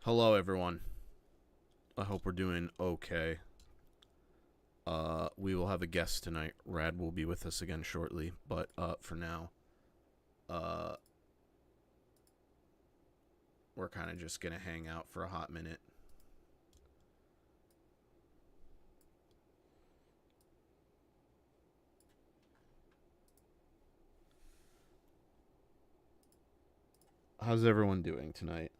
Hello, everyone. I hope we're doing okay. We will have a guest tonight. Rad will be with us again shortly, but for now, uh, we're kind of just gonna hang out for a hot minute. How's everyone doing tonight?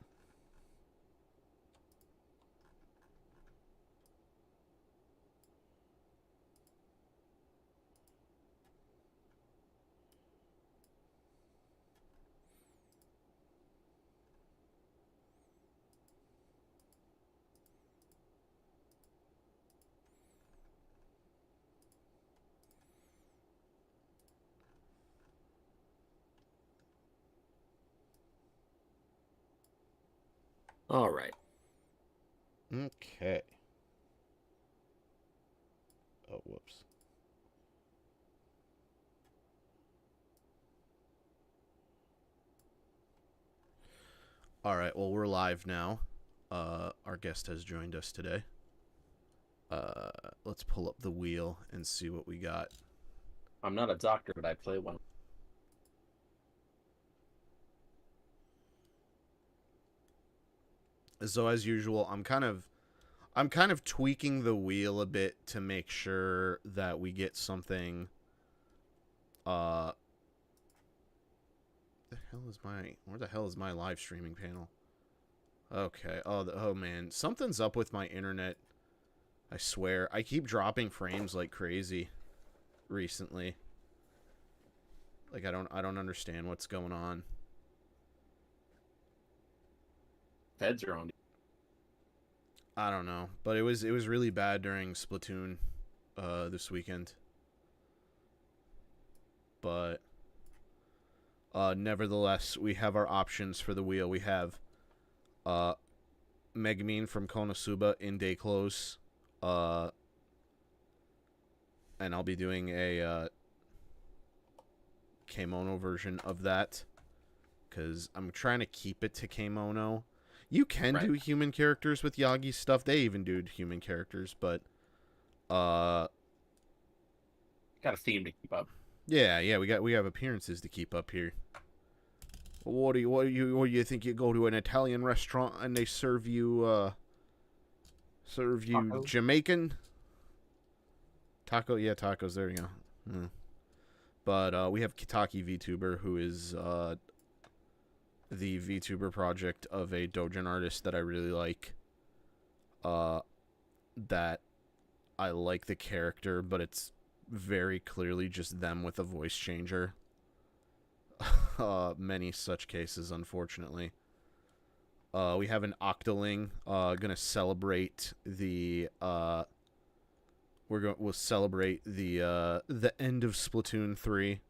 All right. Okay. Oh, whoops. All right. Well, we're live now. Our guest has joined us today. Let's pull up the wheel and see what we got. I'm not a doctor, but I play one. So as usual, I'm kind of tweaking the wheel a bit to make sure that we get something. Where the hell is my live streaming panel? Okay. Oh man, something's up with my internet. I swear, I keep dropping frames like crazy recently. Like I don't understand what's going on. Feds are on. I don't know, but it was really bad during Splatoon this weekend. But nevertheless, we have our options for the wheel. We have uh Megumin from Konosuba in day clothes. Uh and I'll be doing a kimono version of that because I'm trying to keep it to kimono. You can Right. do human characters with Yagi stuff. They even do human characters, but uh Got a theme to keep up. yeah, we have appearances to keep up here. What do you think you go to an Italian restaurant and they serve you Taco. Jamaican taco? Yeah, tacos. There you go. Hmm. But we have Kitaki VTuber, who is the VTuber project of a Dojin artist that I really like. Uh, that I like the character, but it's very clearly just them with a voice changer. Many such cases, unfortunately. We have an Octoling gonna celebrate the we'll celebrate the end of Splatoon 3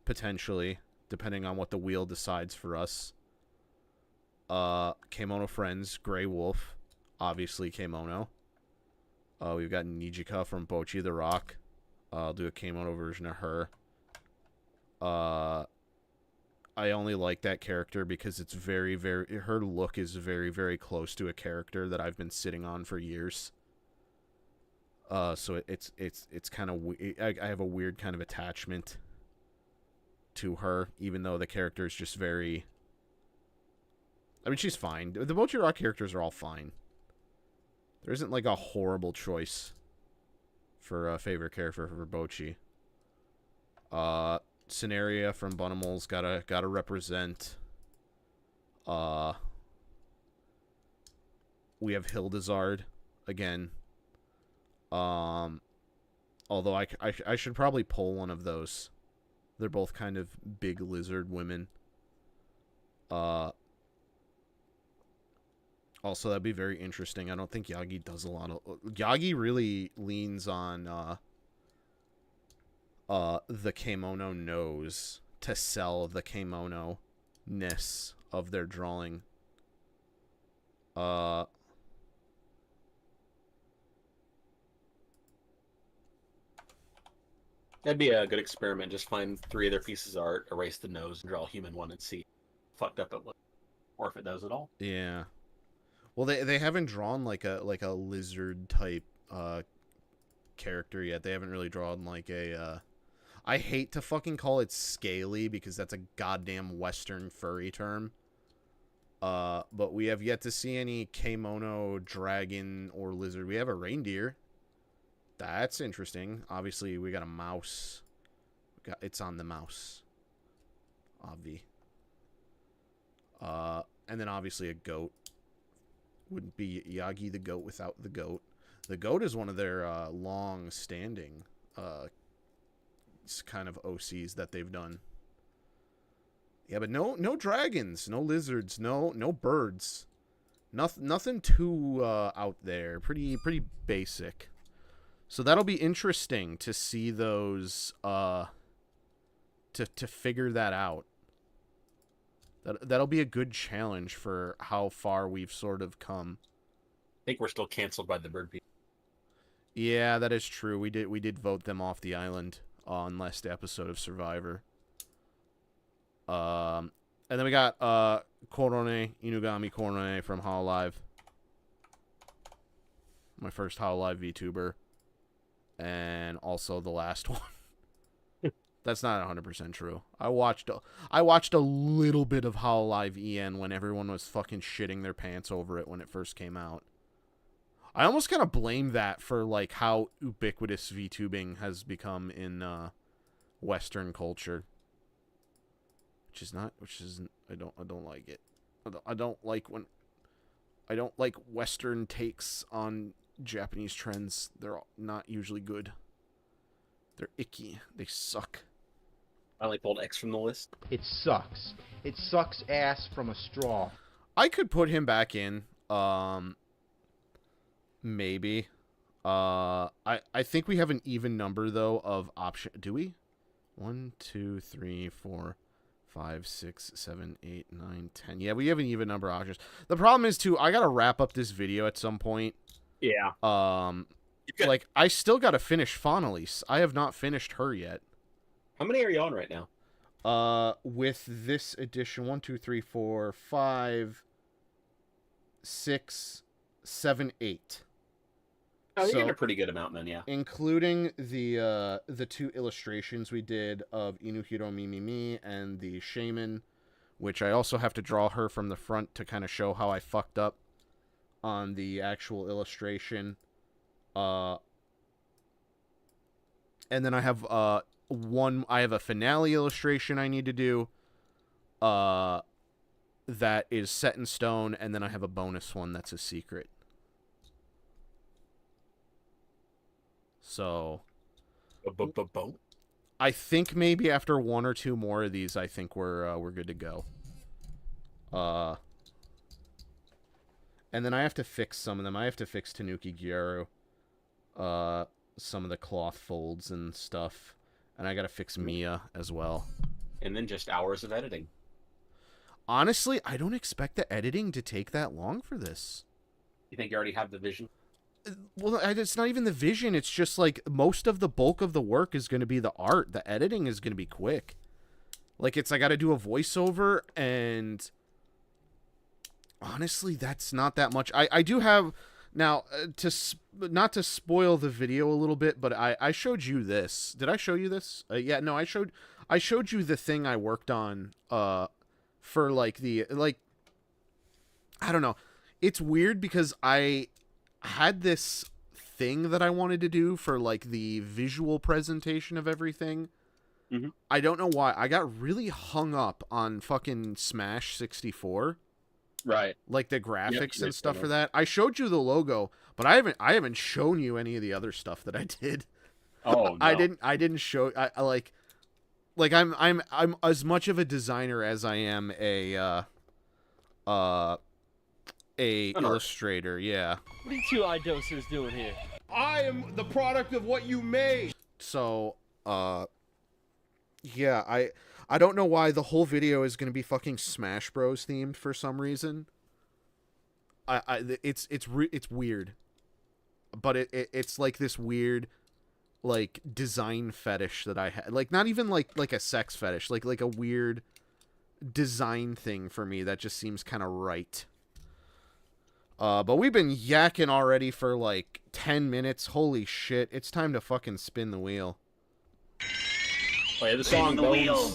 potentially, depending on what the wheel decides for us. Kemono Friends, Grey Wolf, obviously Kemono. We've got Nijika from Bochi the Rock. I'll do a Kemono version of her. I only like that character because it's her look is very, very close to a character that I've been sitting on for years. So it's kind of I have a weird kind of attachment to her, even though the character is just very. I mean, she's fine. The Bochi Rock characters are all fine. There isn't like a horrible choice for a favorite character for Bochi. Scenaria from Bunimals gotta represent. Uh, we have Hildezard again. Um, although I should probably pull one of those. They're both kind of big lizard women. Uh, Also, that'd be very interesting. I don't think Yagi does a lot of. Yagi really leans on the kimono nose to sell the kimono ness of their drawing. Uh, That'd be a good experiment. Just find three other pieces of art, erase the nose, and draw a human one, and see fucked up it looks, or if it does at all. yeah. Well, they haven't drawn like a lizard type character yet. They haven't really drawn like a I hate to fucking call it scaly because that's a goddamn Western furry term. But we have yet to see any Kemono, dragon, or lizard. We have a reindeer. That's interesting. Obviously, we got a mouse. It's on the mouse. Obvi. And then obviously a goat. Wouldn't be Yagi the goat without the goat. The goat is one of their long-standing kind of OCs that they've done. Yeah, but no dragons, no lizards, no birds. Nothing too out there. Pretty basic. So that'll be interesting to see those to figure that out. That'll be a good challenge for how far we've sort of come. I think we're still canceled by the bird people. Yeah, that is true. We did vote them off the island on last episode of Survivor. And then we got Korone, Inugami Korone from Hololive. My first Hololive VTuber. And also the last one. That's not 100% true. I watched a little bit of Hololive EN when everyone was fucking shitting their pants over it when it first came out. I almost kind of blame that for like how ubiquitous VTubing has become in Western culture. I don't like it. I don't like Western takes on Japanese trends. They're not usually good. They're icky. They suck. Finally pulled X from the list. It sucks. It sucks ass from a straw. I could put him back in. Maybe. I think we have an even number though of option. Do we? 1, 2, 3, 4, 5, 6, 7, 8, 9, 10. Yeah, we have an even number of options. The problem is too, I gotta wrap up this video at some point. Yeah. Like I still gotta finish Faunalise. I have not finished her yet. How many are you on right now? With this edition, 1, 2, 3, 4, 5, 6, 7, 8. Oh, you're getting a pretty good amount then, yeah. Including the 2 illustrations we did of Inuhiro Mimimi and the Shaman, which I also have to draw her from the front to kind of show how I fucked up on the actual illustration. And then I have I have a finale illustration I need to do that is set in stone, and then I have a bonus one that's a secret. So I think maybe after 1 or 2 more of these, I think we're good to go. And then I have to fix some of them. I have to fix Tanuki Gyaru, some of the cloth folds and stuff, and I gotta fix Mia as well. And then just hours of editing. Honestly, I don't expect the editing to take that long for this. You think you already have the vision? Well, it's not even the vision. It's just like most of the bulk of the work is going to be the art. The editing is going to be quick. Like I got to do a voiceover, and honestly, that's not that much. I do have now not to spoil the video a little bit, but I showed you this. Did I show you this? Yeah, no, I showed you the thing I worked on for like I don't know. It's weird because I had this thing that I wanted to do for like the visual presentation of everything. Mm-hmm. I don't know why. I got really hung up on fucking Smash 64. Right. Like the graphics and stuff for that. I showed you the logo, but I haven't shown you any of the other stuff that I did. Oh, no. I didn't show I like I'm as much of a designer as I am a illustrator, yeah. What are you 2 idosers doing here? I am the product of what you made. So, yeah, I don't know why the whole video is going to be fucking Smash Bros themed for some reason. It's weird. But it's like this weird like design fetish that I had. Like not even like a sex fetish, like a weird design thing for me that just seems kind of right. But we've been yakking already for like 10 minutes. Holy shit. It's time to fucking spin the wheel. Play the song, Bones.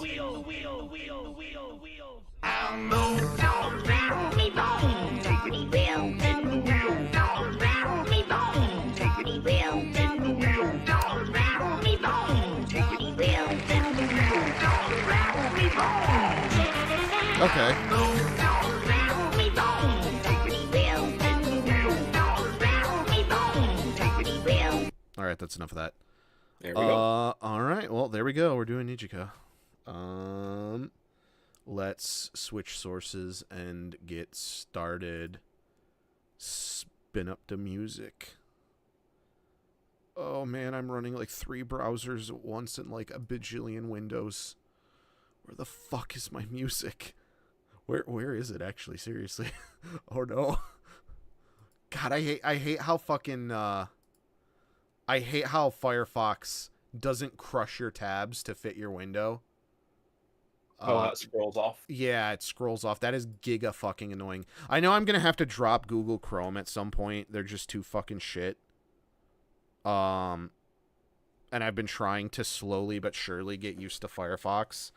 Okay. Alright, that's enough of that. There we go. Alright, well, there we go. We're doing Nijika. Let's switch sources and get started. Spin up the music. Oh man, I'm running like 3 browsers at once and like a bajillion windows. Where the fuck is my music? Where is it actually? Seriously. Oh no. God, I hate how fucking I hate how Firefox doesn't crush your tabs to fit your window. Oh, it scrolls off. Yeah, it scrolls off. That is giga fucking annoying. I know I'm gonna have to drop Google Chrome at some point. They're just too fucking shit. And I've been trying to slowly but surely get used to Firefox.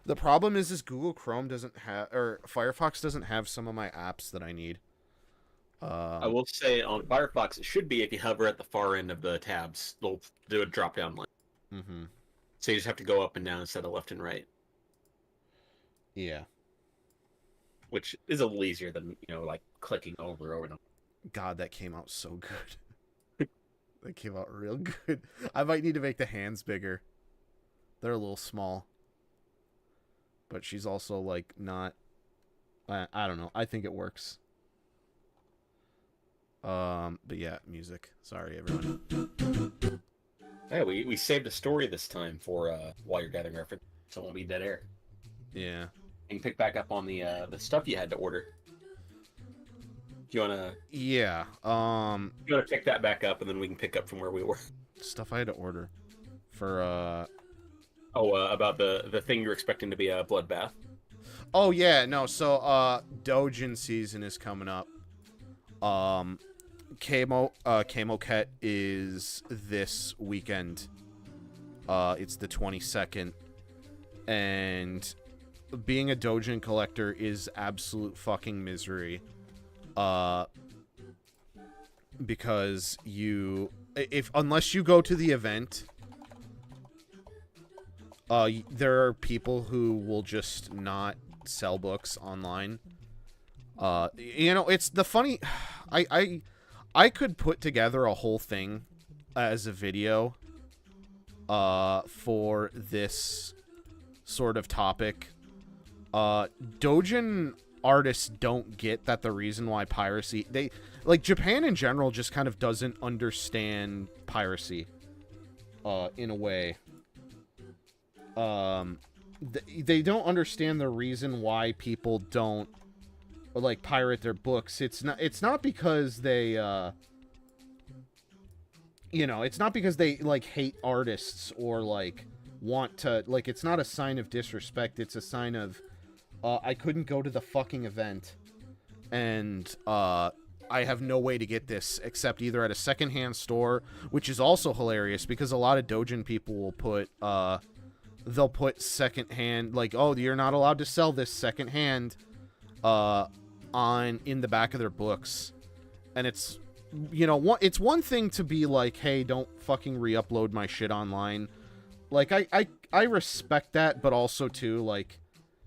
The problem is Google Chrome doesn't have, or Firefox doesn't have some of my apps that I need. I will say on Firefox, it should be if you hover at the far end of the tabs, they'll do a drop down line. Mm-hmm. So you just have to go up and down instead of left and right, Yeah. which is a little easier than, like clicking over and over. God, that came out so good. That came out real good. I might need to make the hands bigger. They're a little small. But she's also, like, not... I don't know. I think it works. But yeah, music. Sorry, everyone. Hey, we saved a story this time for while you're gathering reference, so it won't be dead air. Yeah. You can pick back up on the stuff you had to order. Do you wanna? Yeah. You wanna pick that back up, and then we can pick up from where we were. Stuff I had to order. For, about the thing you're expecting to be a bloodbath. Oh, yeah, no, so, Dojin season is coming up. Kemoket is this weekend. It's the 22nd. And being a Dojin collector is absolute fucking misery. Because unless you go to the event, there are people who will just not sell books online. It's the funny... I could put together a whole thing as a video for this sort of topic. Dojin artists don't get that the reason why piracy... Japan in general just kind of doesn't understand piracy in a way. They don't understand the reason why people don't pirate their books. It's not because they it's not because they hate artists or want to it's not a sign of disrespect. It's a sign of I couldn't go to the fucking event and I have no way to get this except either at a secondhand store, which is also hilarious because a lot of Dojin people will put they'll put secondhand you're not allowed to sell this secondhand in the back of their books. And it's it's one thing to be like, hey, don't fucking re-upload my shit online. I respect that, but also too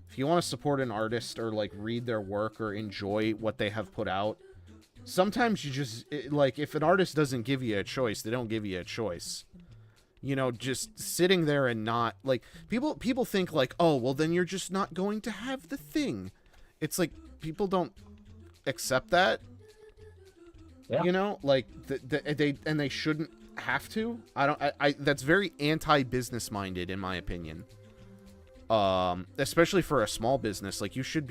if you want to support an artist or read their work or enjoy what they have put out, sometimes you just if an artist doesn't give you a choice, they don't give you a choice. Just sitting there and not people think oh, well then you're just not going to have the thing. It's people don't accept that. Yeah. They shouldn't have to. That's very anti-business minded in my opinion. Especially for a small business. You should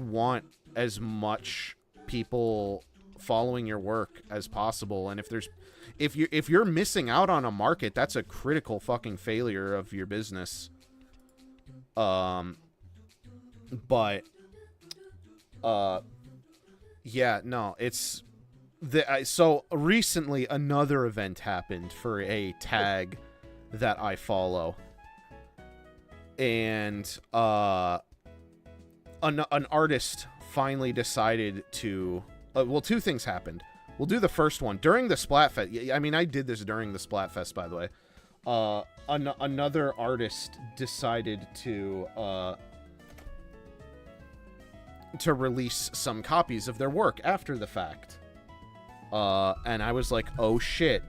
want as much people following your work as possible. And if you're missing out on a market, that's a critical fucking failure of your business. But Yeah, no, it's so recently another event happened for a tag that I follow, and an artist finally decided to. Well, two things happened. We'll do the first one during the Splatfest. I mean, I did this during the Splatfest, by the way. Another artist decided to release some copies of their work after the fact. And I was like, oh shit,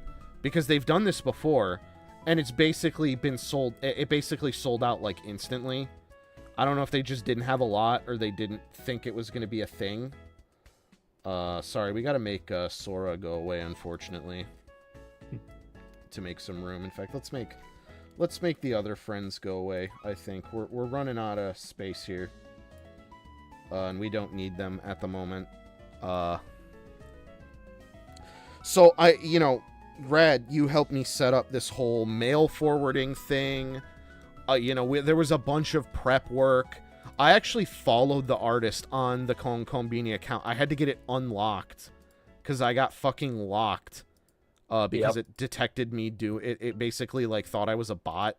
because they've done this before, and it's basically been sold. It basically sold out like instantly. I don't know if they just didn't have a lot or they didn't think it was going to be a thing. Sorry, we got to make Sora go away, unfortunately, to make some room. In fact, let's make the other friends go away. I think we're running out of space here, and we don't need them at the moment. So Rad, you helped me set up this whole mail forwarding thing. There was a bunch of prep work. I actually followed the artist on the Konkombini account. I had to get it unlocked because I got fucking locked because it detected me do it. It basically like thought I was a bot.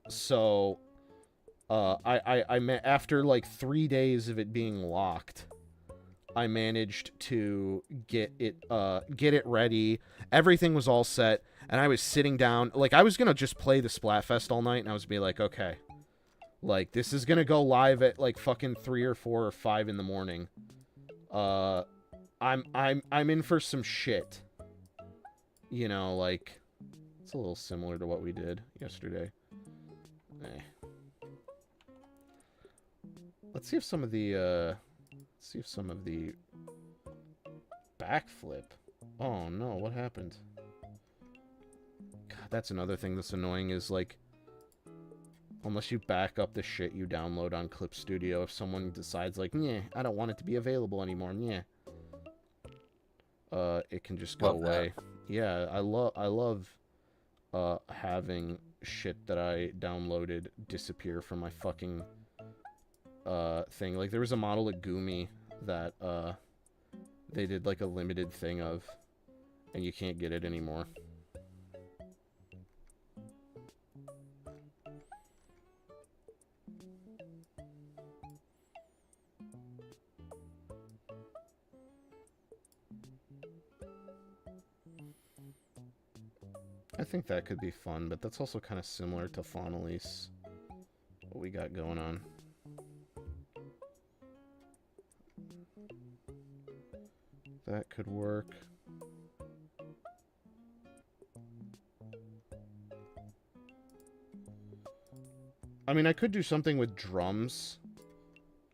So I met after like 3 days of it being locked. I managed to get it ready. Everything was all set, and I was sitting down. Like, I was gonna just play the Splatfest all night, and I was be like, okay, like, this is gonna go live at like fucking 3 or 4 or 5 in the morning. I'm in for some shit. Like, it's a little similar to what we did yesterday. Let's see if some of the backflip. Oh no, what happened? God, that's another thing that's annoying is like, unless you back up the shit you download on Clip Studio, if someone decides like, yeah, I don't want it to be available anymore, yeah, it can just go away. Yeah, I love having shit that I downloaded disappear from my fucking thing. Like, there was a model of Gumi that they did like a limited thing of, and you can't get it anymore. I think that could be fun, but that's also kind of similar to Faunalise, what we got going on. That could work. I mean, I could do something with drums.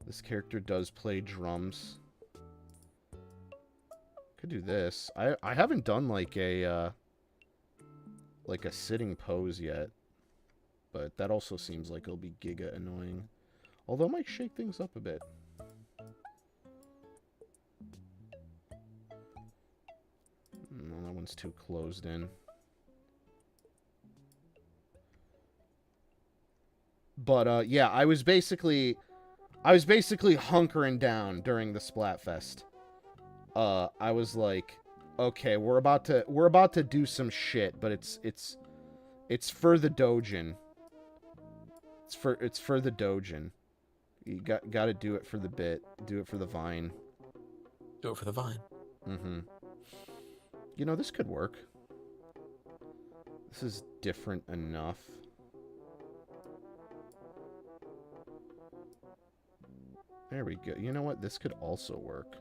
This character does play drums. Could do this. I haven't done like a sitting pose yet, but that also seems like it'll be giga annoying. Although it might shake things up a bit. No, that one's too closed in. But yeah, I was basically hunkering down during the Splatfest. I was like, okay, we're about to do some shit, but it's for the Dojin. It's for the Dojin. You got to do it for the bit. Do it for the Vine. Do it for the Vine. Mm-hmm. This could work. This is different enough. There we go. You know what? This could also work.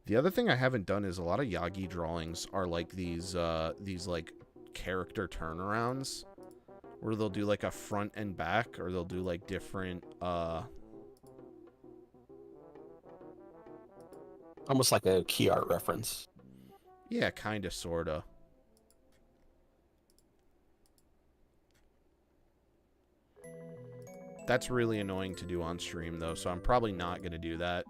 The other thing I haven't done is a lot of Yagi drawings are like these like character turnarounds where they'll do like a front and back, or they'll do like different almost like a key art reference. Yeah, kind of, sort of. That's really annoying to do on stream, though, so I'm probably not going to do that.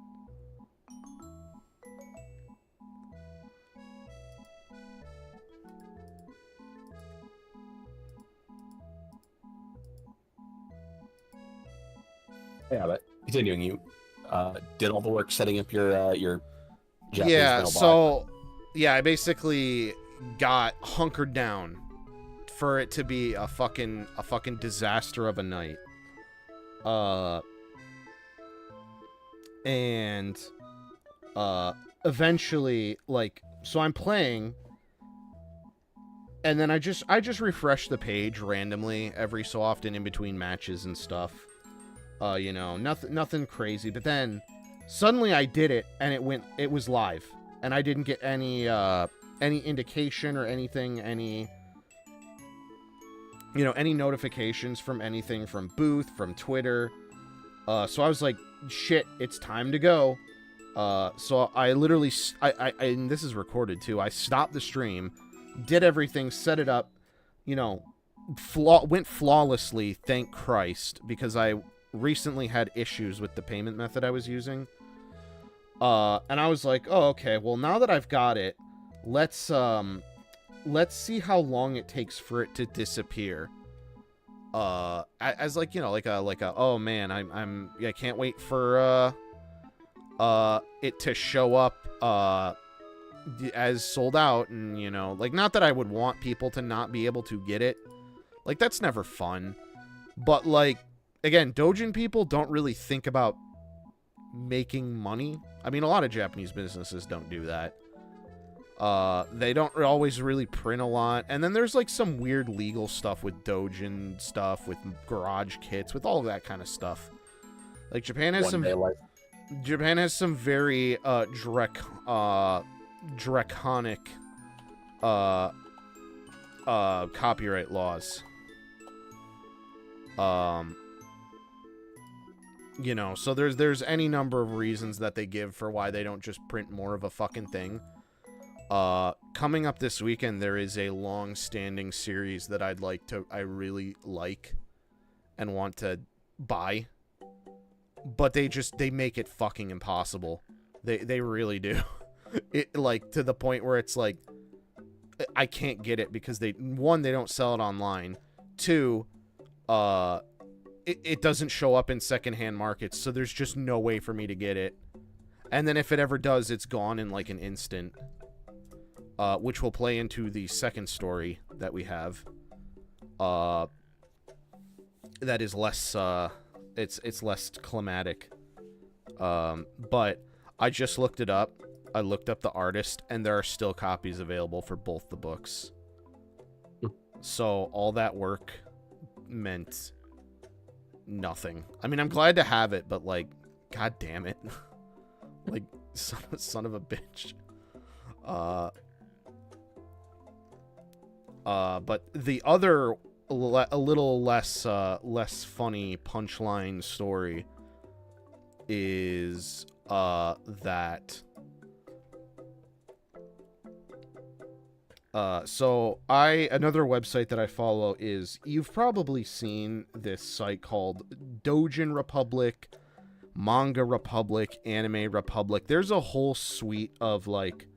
Yeah, but continuing, you did all the work setting up your Japanese Yeah, mailbox. so yeah, I basically got hunkered down for it to be a fucking disaster of a night. And eventually, like, so I'm playing, and then I just refresh the page randomly every so often in between matches and stuff. You know, nothing crazy, but then suddenly I did it and it was live, and I didn't get any indication or anything, any notifications from anything, from Booth, from Twitter. So I was like, shit, it's time to go. So I literally, and this is recorded too, I stopped the stream, did everything, set it up, went flawlessly, thank Christ, because I recently had issues with the payment method I was using. And I was like, oh, okay, well, now that I've got it, let's see how long it takes for it to disappear. As like, oh man, I can't wait for it to show up as sold out, and like, not that I would want people to not be able to get it, like, that's never fun, but like, again, Dojin people don't really think about making money. I mean, a lot of Japanese businesses don't do that. They don't always really print a lot. And then there's like some weird legal stuff with Dojin stuff, with garage kits, with all of that kind of stuff. Like, Japan has some very draconic copyright laws. So there's any number of reasons that they give for why they don't just print more of a fucking thing. Coming up this weekend, there is a long-standing series that I really like and want to buy, but they make it fucking impossible. They really do. It, like, to the point where it's like, I can't get it because they don't sell it online. 2, it doesn't show up in secondhand markets, so there's just no way for me to get it. And then if it ever does, it's gone in like an instant. Which will play into the second story that we have. That is less, it's less climatic. But I just looked it up. I looked up the artist, and there are still copies available for both the books. So all that work meant nothing. I mean, I'm glad to have it, but like, god damn it. Like, son of a bitch. But the other a little less funny punchline story is that so another website that I follow is, you've probably seen this site called Dojin Republic, Manga Republic, Anime Republic. There's a whole suite of like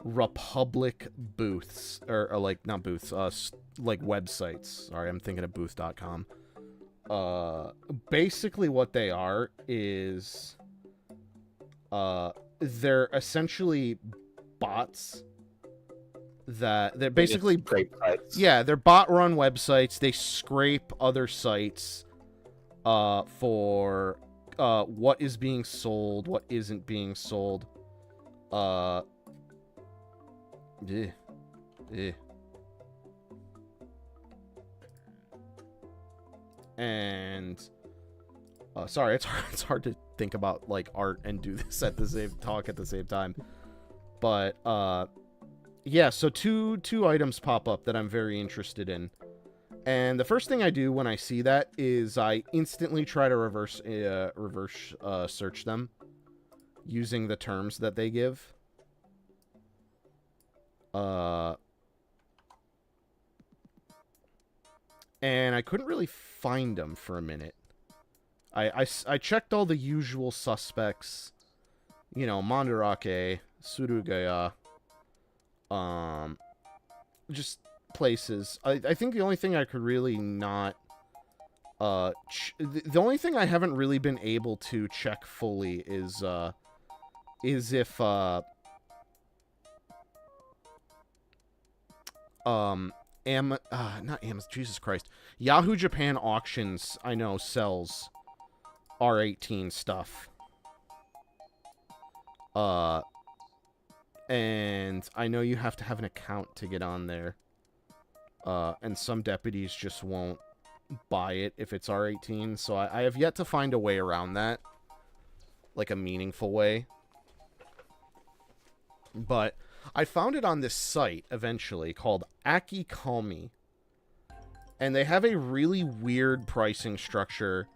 Republic booths, or like, not booths, like websites. Sorry, I'm thinking of booth.com. Basically what they are is they're essentially bots that they're basically they're bot run websites. They scrape other sites for what is being sold, what isn't being sold. And sorry, it's hard to think about like art and do this at the same time. But yeah, so two items pop up that I'm very interested in. And the first thing I do when I see that is I instantly try to reverse search them using the terms that they give. And I couldn't really find them for a minute. I checked all the usual suspects, Mandarake, Surugaya, just places. I think the only thing I could really not The only thing I haven't really been able to check fully is if not Amazon, Jesus Christ, Yahoo Japan Auctions, I know, sells R18 stuff. And I know you have to have an account to get on there. And some deputies just won't buy it if it's R18, so I have yet to find a way around that. Like a meaningful way. But I found it on this site, eventually, called Akikomi. And they have a really weird pricing structure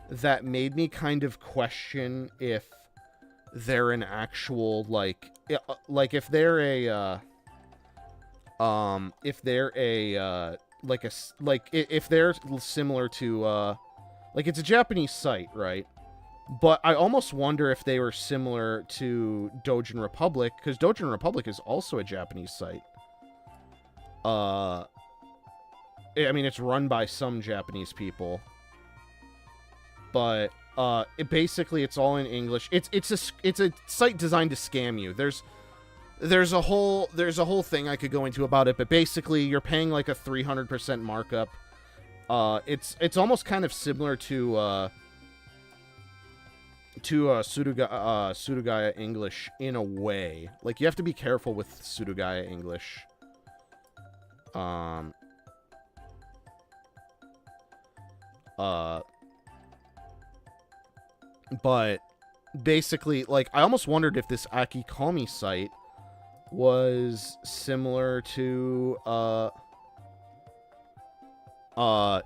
that made me kind of question if they're an actual, like if they're a, if they're similar to, like, it's a Japanese site, right? But I almost wonder if they were similar to Dojin Republic, because Dojin Republic is also a Japanese site. I mean, it's run by some Japanese people, but it's all in English. It's a site designed to scam you. There's a whole thing I could go into about it, but basically you're paying like a 300% markup. It's almost kind of similar to Surugaya English in a way. Like, you have to be careful with Surugaya English. But basically, like, I almost wondered if this Akikomi site was similar to Dojin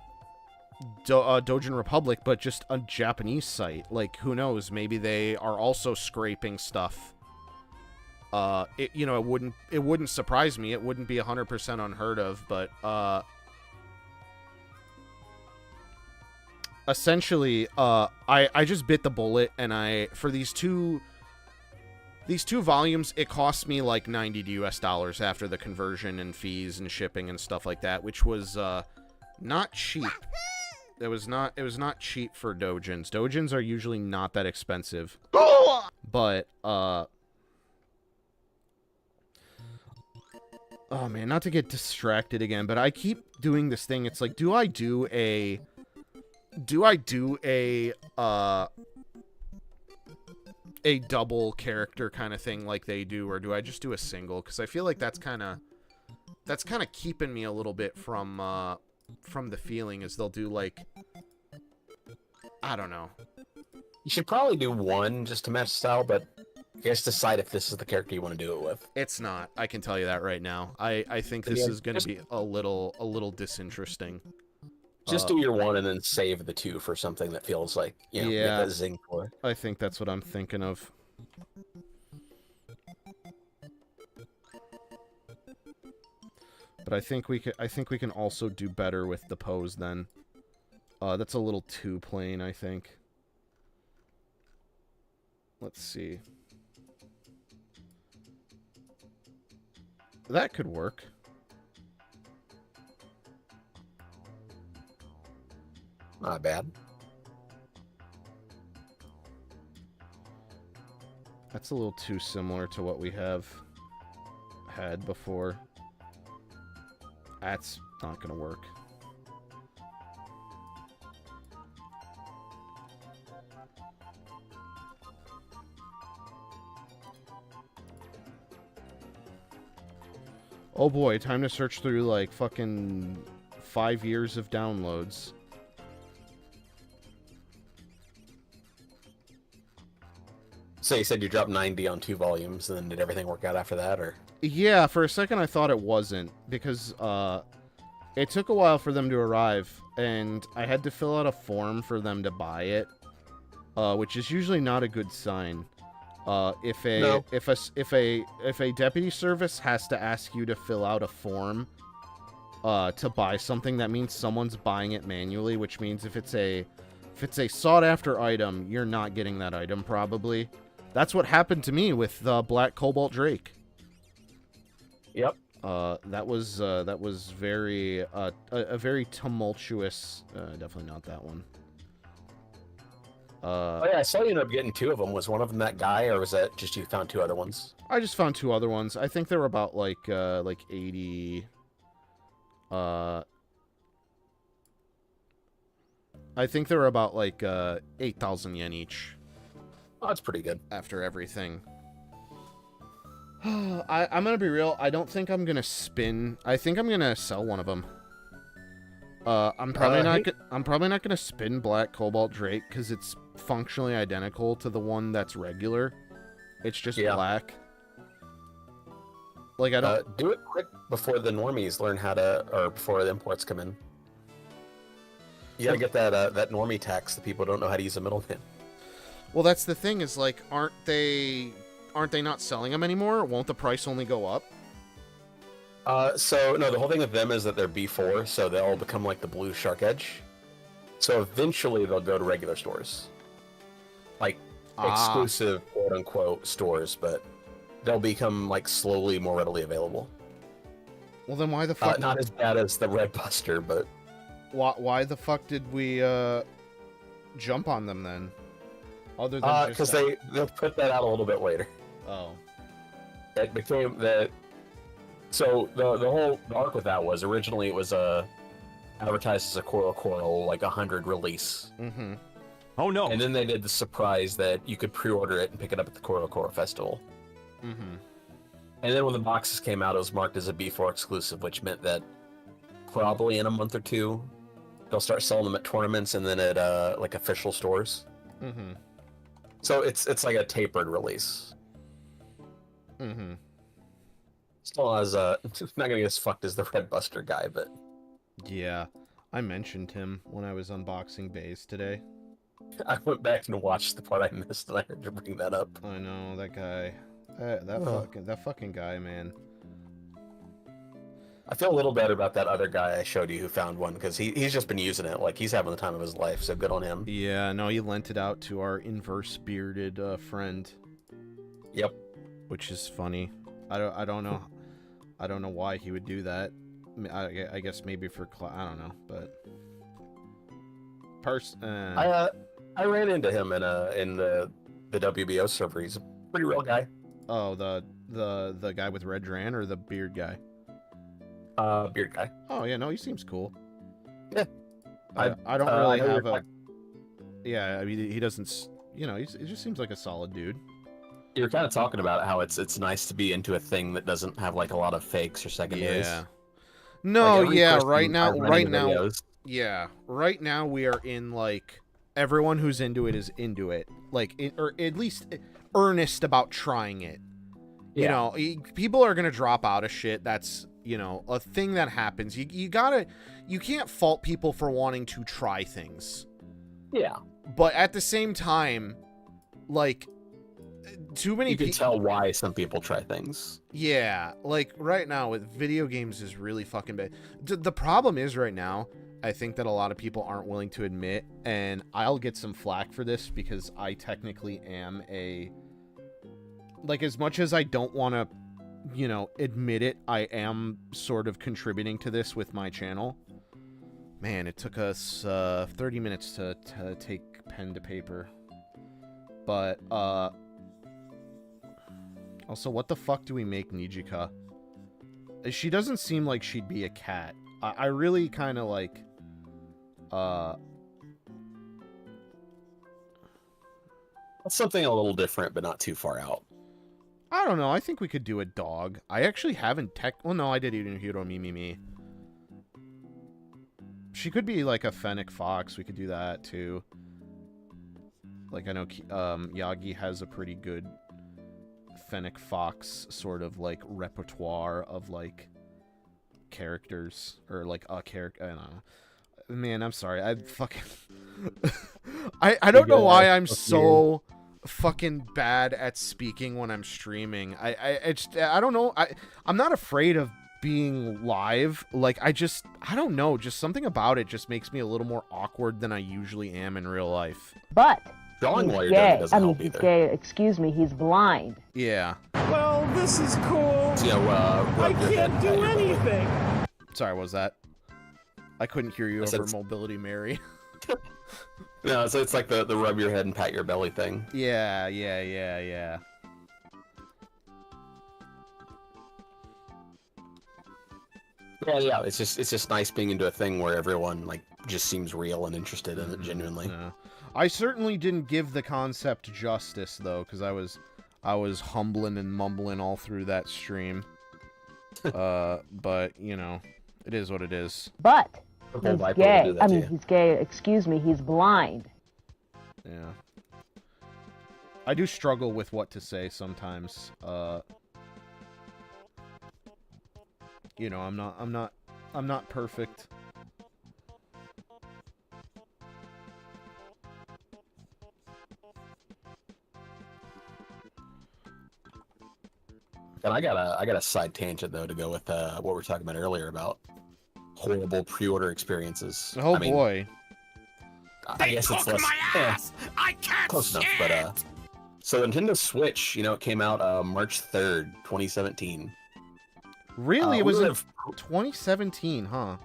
Republic, but just a Japanese site. Like, who knows? Maybe they are also scraping stuff. It wouldn't surprise me. It wouldn't be 100% unheard of, but essentially, I just bit the bullet, and for these two volumes, it cost me like $90 US after the conversion and fees and shipping and stuff like that, which was not cheap. It was not cheap for dojins. Dojins are usually not that expensive. But oh man, not to get distracted again, but I keep doing this thing. It's like, do I do a double character kind of thing like they do, or do I just do a single? Because I feel like that's kind of keeping me a little bit from the feeling is they'll do, like, I don't know. You should probably do one just to match style, but I guess decide if this is the character you want to do it with. It's not. I can tell you that right now. I think this is going to be a little disinteresting. Just do your one and then save the two for something that feels like, yeah, a zing for. I think that's what I'm thinking of. But I think we can also do better with the pose then. That's a little too plain, I think. Let's see. That could work. Not bad. That's a little too similar to what we have had before. That's not gonna work. Oh boy, time to search through like fucking 5 years of downloads. So you said you dropped 90 on 2 volumes, and then did everything work out after that, or? Yeah, for a second I thought it wasn't, because it took a while for them to arrive, and I had to fill out a form for them to buy it, which is usually not a good sign. If a deputy service has to ask you to fill out a form to buy something, that means someone's buying it manually, which means if it's a sought after item, you're not getting that item probably. That's what happened to me with Black Cobalt Drake. Yep. That was very a very tumultuous. Definitely not that one. Oh yeah, I saw you end up getting 2 of them. Was one of them that guy, or was that just you found 2 other ones? I just found 2 other ones. I think they were about like 80. I think they were about like 8,000 yen each. Oh, that's pretty good. After everything. I'm gonna be real. I don't think I'm gonna spin. I think I'm gonna sell one of them. I'm probably not gonna spin Black Cobalt Drake because it's functionally identical to the one that's regular. It's just black. Like I don't do it quick before the normies learn how to, or before the imports come in. You gotta get that normie tax that people don't know how to use a middleman. Well, that's the thing is like, aren't they not selling them anymore? Won't the price only go up? So no, the whole thing with them is that they're B4, so they'll become like the blue Shark Edge. So eventually they'll go to regular stores, like exclusive quote unquote stores, but they'll become like slowly more readily available. Well, then why the fuck? Not as bad as the Red Buster, but why the fuck did we jump on them then? Other than because they'll put that out a little bit later. Oh, it became that. So the whole arc with that was originally it was advertised as a Coral like 100 release. Mm-hmm. Oh no! And then they did the surprise that you could pre-order it and pick it up at the Coral Festival. Mm-hmm. And then when the boxes came out, it was marked as a B4 exclusive, which meant that probably in a month or 2, they'll start selling them at tournaments and then at like official stores. Mm-hmm. So it's like a tapered release. Mm-hmm. Still has not gonna get as fucked as the Red Buster guy, but yeah, I mentioned him when I was unboxing Bays today. I went back and watched the part I missed, and I had to bring that up. I know that guy, that fucking guy, man. I feel a little better about that other guy I showed you who found one because he's just been using it, like he's having the time of his life. So good on him. Yeah, no, he lent it out to our inverse bearded friend. Yep. Which is funny. I don't know. I don't know why he would do that. I guess maybe for I don't know, but I ran into him in the WBO server. He's a pretty real guy. Oh, the guy with red Dran or the beard guy? Beard guy. Oh yeah, no, he seems cool. Yeah. I don't really have a. Yeah, I mean he doesn't. You know, he just seems like a solid dude. You're kind of talking about how it's nice to be into a thing that doesn't have like a lot of fakes or secondaries. Yeah. No, like yeah, right now, videos. right now we are in like everyone who's into it is into it, like or at least earnest about trying it. You know, people are gonna drop out of shit. That's a thing that happens. You can't fault people for wanting to try things. Yeah, but at the same time, like. Too many you can tell why some people try things. Yeah, like right now with video games is really fucking bad. The problem is right now, I think that a lot of people aren't willing to admit, and I'll get some flack for this because I technically am as much as I don't want to, admit it, I am sort of contributing to this with my channel. Man, it took us 30 minutes to take pen to paper. But, also, what the fuck do we make Nijika? She doesn't seem like she'd be a cat. I really kind of like... That's something a little different, but not too far out. I don't know. I think we could do a dog. I actually haven't well, no, I did Hiro Mimimi. She could be like a fennec fox. We could do that, too. Like, I know Yagi has a pretty good... Fennec Fox sort of like repertoire of like characters or like a character. I don't know. Man, I'm sorry. I fucking I don't know why I'm so fucking bad at speaking when I'm streaming. I don't know. I'm not afraid of being live. Like I don't know. Just something about it just makes me a little more awkward than I usually am in real life. But Drawing while He's you're doing it gay. doesn't I mean, help he's either. gay. Excuse me, he's blind. Yeah. Well, this is cool. So, you know, I rub your head, can't do pat your belly. anything. Sorry, what was that? I couldn't hear you I said over Mobility Mary. No, it's like the rub your head and pat your belly thing. Yeah. Yeah. It's just nice being into a thing where everyone like just seems real and interested in it genuinely. Yeah. I certainly didn't give the concept justice though, because I was humbling and mumbling all through that stream. But you know, it is what it is. But People he's bipolar do gay. that I to mean, you. he's gay. Excuse me, he's blind. Yeah. I do struggle with what to say sometimes. You know, I'm not perfect. And I got a side tangent though to go with what we were talking about earlier about horrible pre-order experiences. Oh I mean, boy. I guess it's less. I can't close enough, but so Nintendo Switch, you know, it came out March 3rd, 2017. Really? It we was in live- 2017, huh?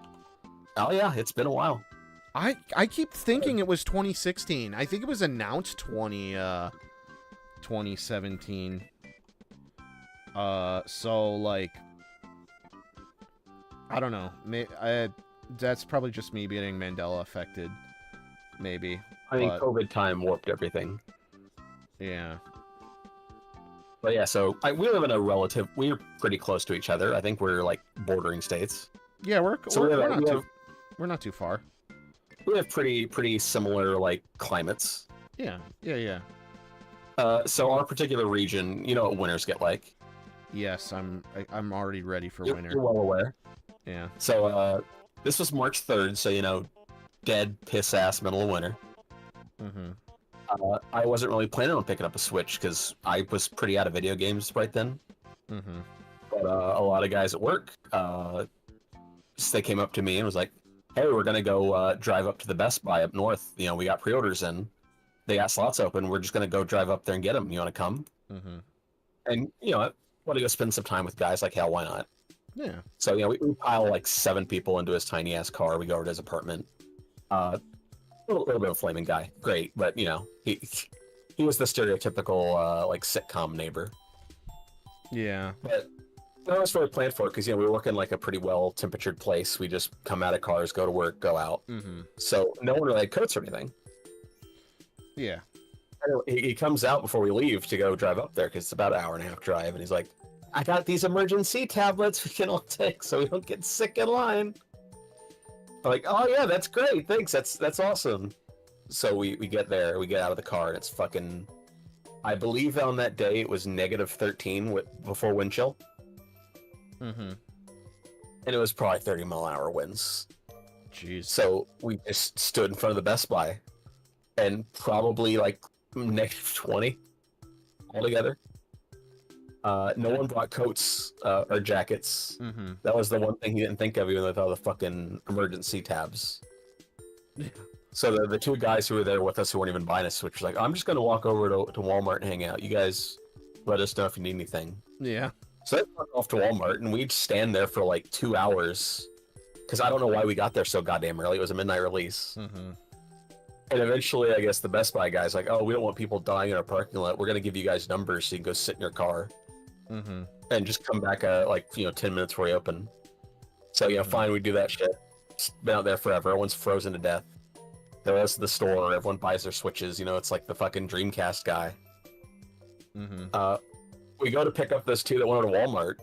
Oh yeah, it's been a while. I keep thinking it was 2016. I think it was announced 2017. So like I don't know. That's probably just me getting Mandela affected. Maybe. I think but, COVID time warped everything. yeah. But yeah, so we live in we're pretty close to each other. I think we're like bordering states. Yeah, we're not too far. We have pretty similar like climates. Yeah. So our particular region, you know what winters get like. Yes, I'm already ready for You're winter. well aware. Yeah. So this was March 3rd, so you know, dead piss ass middle of winter. Mhm. I wasn't really planning on picking up a Switch because I was pretty out of video games right then. Mhm. But a lot of guys at work, they came up to me and was like, "Hey, we're gonna go drive up to the Best Buy up north. You know, we got pre-orders in. They got slots open. We're just gonna go drive up there and get them. You want to come?" Mhm. And you know, I want to go spend some time with guys. Like, hell, why not? Yeah. So you know, we pile like 7 people into his tiny ass car. We go over to his apartment. A little bit of a flaming guy, great, but you know, he was the stereotypical like sitcom neighbor. Yeah. But I was really planned for it because you know we work in like a pretty well temperatured place. We just come out of cars, go to work, go out. Mhm. So no one really had coats or anything. Yeah. He comes out before we leave to go drive up there because it's about an hour and a half drive, and he's like, "I got these emergency tablets we can all take so we don't get sick in line." I'm like, "Oh yeah, that's great, thanks. That's awesome." So we get there, we get out of the car, and it's fucking. I believe on that day it was -13 before wind chill. Mhm. And it was probably 30-mile-an-hour winds. Jeez. So we just stood in front of the Best Buy, and probably like -20 altogether. No one brought coats or jackets. Mhm. That was the one thing he didn't think of, even with all the fucking emergency tabs. So the 2 guys who were there with us who weren't even buying a Switch were like, "I'm just gonna walk over to Walmart and hang out. You guys let us know if you need anything." Yeah. So they went off to Walmart, and we'd stand there for like 2 hours, because I don't know why we got there so goddamn early. It was a midnight release. Mhm. And eventually, I guess the Best Buy guy's like, "Oh, we don't want people dying in our parking lot. We're gonna give you guys numbers so you can go sit in your car Mhm. and just come back like 10 minutes before you open." So fine, we do that shit. It's been out there forever. Everyone's frozen to death. The rest of the store, everyone buys their Switches. You know, it's like the fucking Dreamcast guy. Mhm. We go to pick up those 2 that went to Walmart,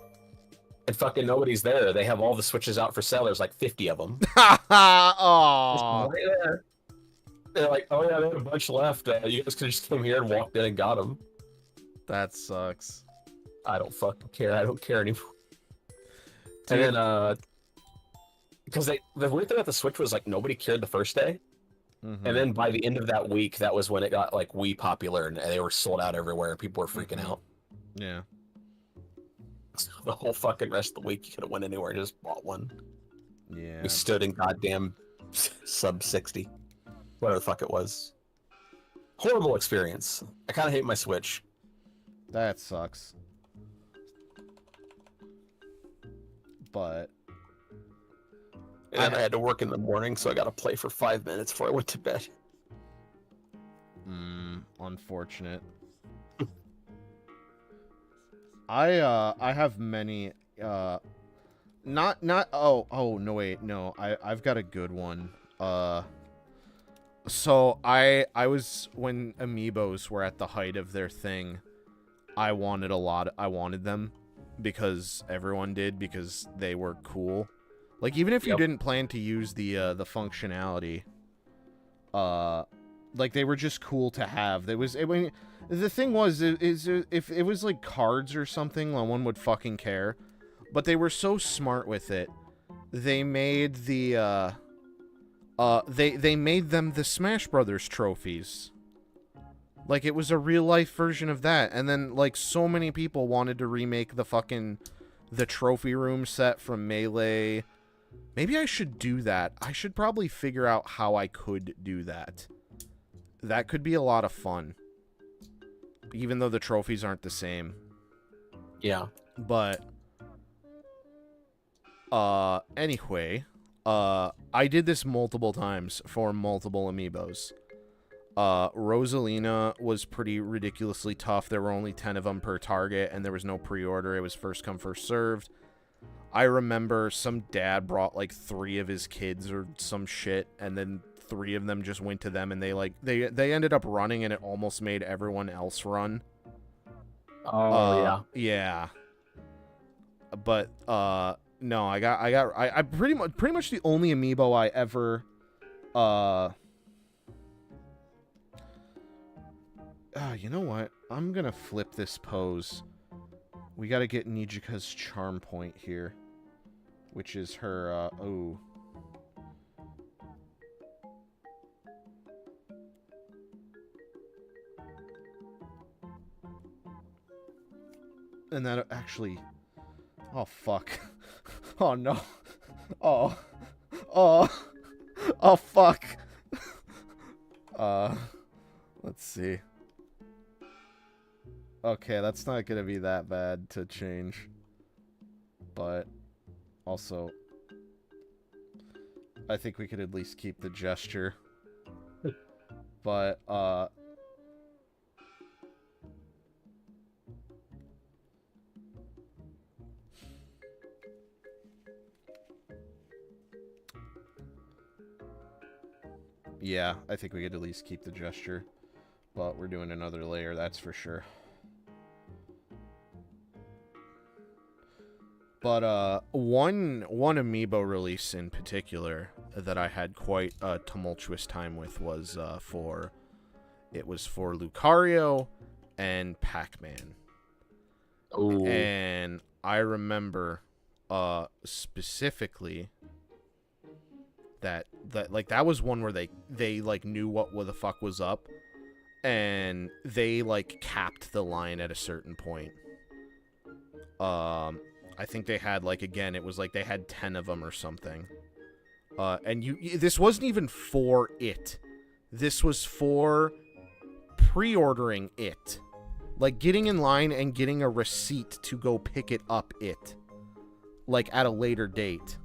and fucking nobody's there. They have all the Switches out for sale. There's like 50 of them. Aw. Right there. They're like, "Oh yeah, they had a bunch left. You guys could just came here and walked in and got them." That sucks. I don't fucking care. I don't care anymore. Dude. And then, because the weird thing about the Switch was like nobody cared the first day, Mhm. and then by the end of that week, that was when it got like Wii popular, and they were sold out everywhere, and people were freaking out. Yeah. So the whole fucking rest of the week, you could have went anywhere and just bought one. Yeah. We stood in goddamn sub 60, whatever the fuck it was. Horrible experience. I kind of hate my Switch. That sucks. But And I had to work in the morning, so I got to play for 5 minutes before I went to bed. Unfortunate. I have many not oh no wait, no. I've got a good one. So I was, when amiibos were at the height of their thing, I wanted them because everyone did, because they were cool. Like, even if you didn't plan to use the functionality, like, they were just cool to have. The thing was, if it was like cards or something, no one would fucking care. But they were so smart with it. They made the they made them the Smash Brothers trophies. Like, it was a real life version of that. And then, like, so many people wanted to remake the trophy room set from Melee. Maybe I should do that. I should probably figure out how I could do that. That could be a lot of fun. Even though the trophies aren't the same. Yeah. But anyway, I did this multiple times for multiple amiibos. Rosalina was pretty ridiculously tough. There were only 10 of them per target, and there was no pre-order. It was first come, first served. I remember some dad brought like 3 of his kids or some shit, and then 3 of them just went to them, and they ended up running, and it almost made everyone else run. Oh yeah. Yeah. But no, I pretty much the only amiibo I ever you know what? I'm gonna flip this pose. We gotta get Nijika's charm point here, which is her, oh. And that actually, oh fuck. Oh no. Oh. Oh. Oh fuck. Let's see. Okay, that's not gonna be that bad to change. But also, I think we could at least keep the gesture. But yeah, I think we could at least keep the gesture. But we're doing another layer, that's for sure. But one amiibo release in particular that I had quite a tumultuous time with was for Lucario and Pac-Man. Ooh. And I remember specifically that like, that was one where they like knew what the fuck was up, and they like capped the line at a certain point. I think they had, like, again, it was like they had 10 of them or something. And this wasn't even for it. This was for pre-ordering it. Like, getting in line and getting a receipt to go pick it up like, at a later date.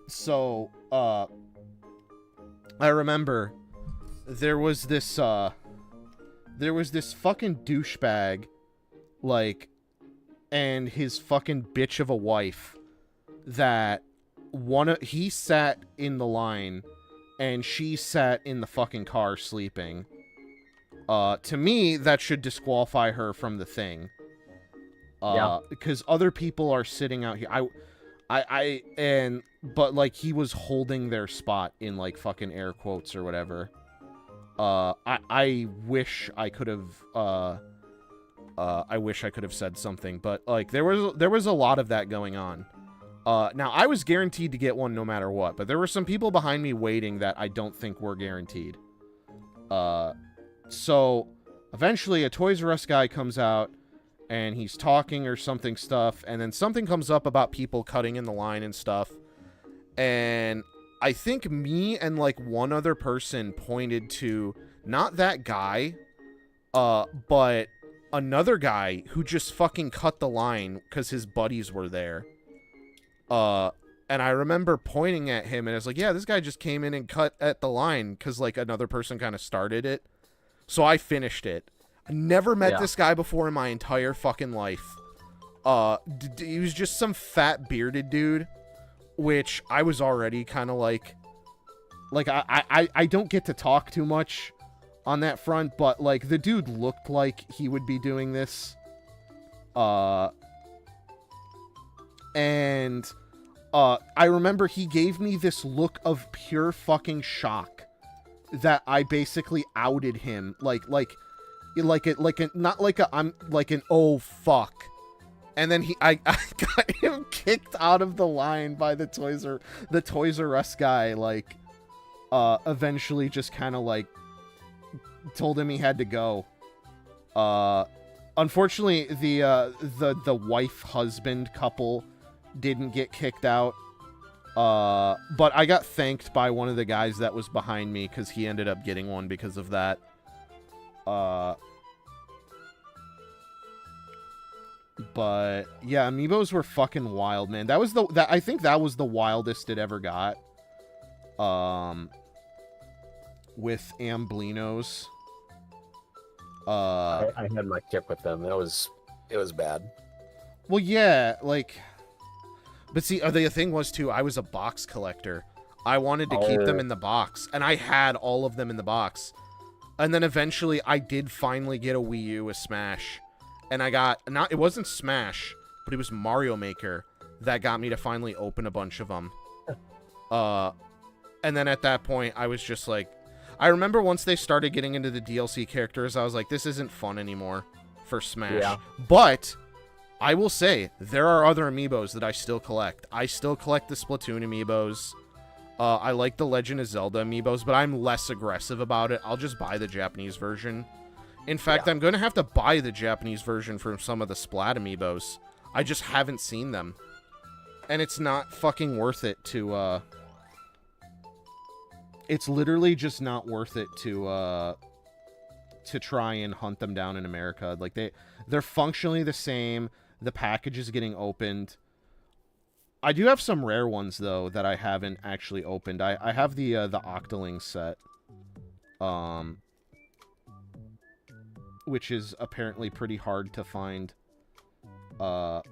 So, I remember there was this fucking douchebag, like, and his fucking bitch of a wife that he sat in the line and she sat in the fucking car sleeping. To me, that should disqualify her from the thing. Yeah. Because other people are sitting out here. But like, he was holding their spot in like fucking air quotes or whatever. I wish I could have, I wish I could have said something, but like there was a lot of that going on. Now I was guaranteed to get one no matter what, but there were some people behind me waiting that I don't think were guaranteed. So eventually a Toys R Us guy comes out and he's talking or something stuff, and then something comes up about people cutting in the line and stuff. And I think me and like one other person pointed to not that guy, but another guy who just fucking cut the line because his buddies were there. And I remember pointing at him, and I was like, yeah, this guy just came in and cut at the line because, like, another person kind of started it. So I finished it. I never met this guy before in my entire fucking life. He was just some fat bearded dude, which I was already kind of like I don't get to talk too much on that front, but, like, the dude looked like he would be doing this. And I remember he gave me this look of pure fucking shock that I basically outed him, not like I'm like an oh fuck. And then I got him kicked out of the line by the Toys R Us guy, like, eventually just kind of, like, told him he had to go. Unfortunately, the wife-husband couple didn't get kicked out. But I got thanked by one of the guys that was behind me because he ended up getting one because of that. But yeah, amiibos were fucking wild, man. I think that was the wildest it ever got. With Amblinos. I had my kip with them. It was bad. Well, yeah, like, but see, the thing was too, I was a box collector. I wanted to keep them in the box, and I had all of them in the box. And then eventually, I did finally get a Wii U with Smash, and I got it wasn't Smash, but it was Mario Maker that got me to finally open a bunch of them. And then at that point, I was just like, I remember once they started getting into the DLC characters, I was like, this isn't fun anymore for Smash. Yeah. But I will say, there are other amiibos that I still collect. I still collect the Splatoon amiibos. I like the Legend of Zelda amiibos, but I'm less aggressive about it. I'll just buy the Japanese version. In fact, I'm going to have to buy the Japanese version from some of the Splat amiibos. I just haven't seen them. And it's not fucking worth it to, it's literally just not worth it to try and hunt them down in America. Like, they're functionally the same. The package is getting opened. I do have some rare ones, though, that I haven't actually opened. I have the Octoling set. Which is apparently pretty hard to find. But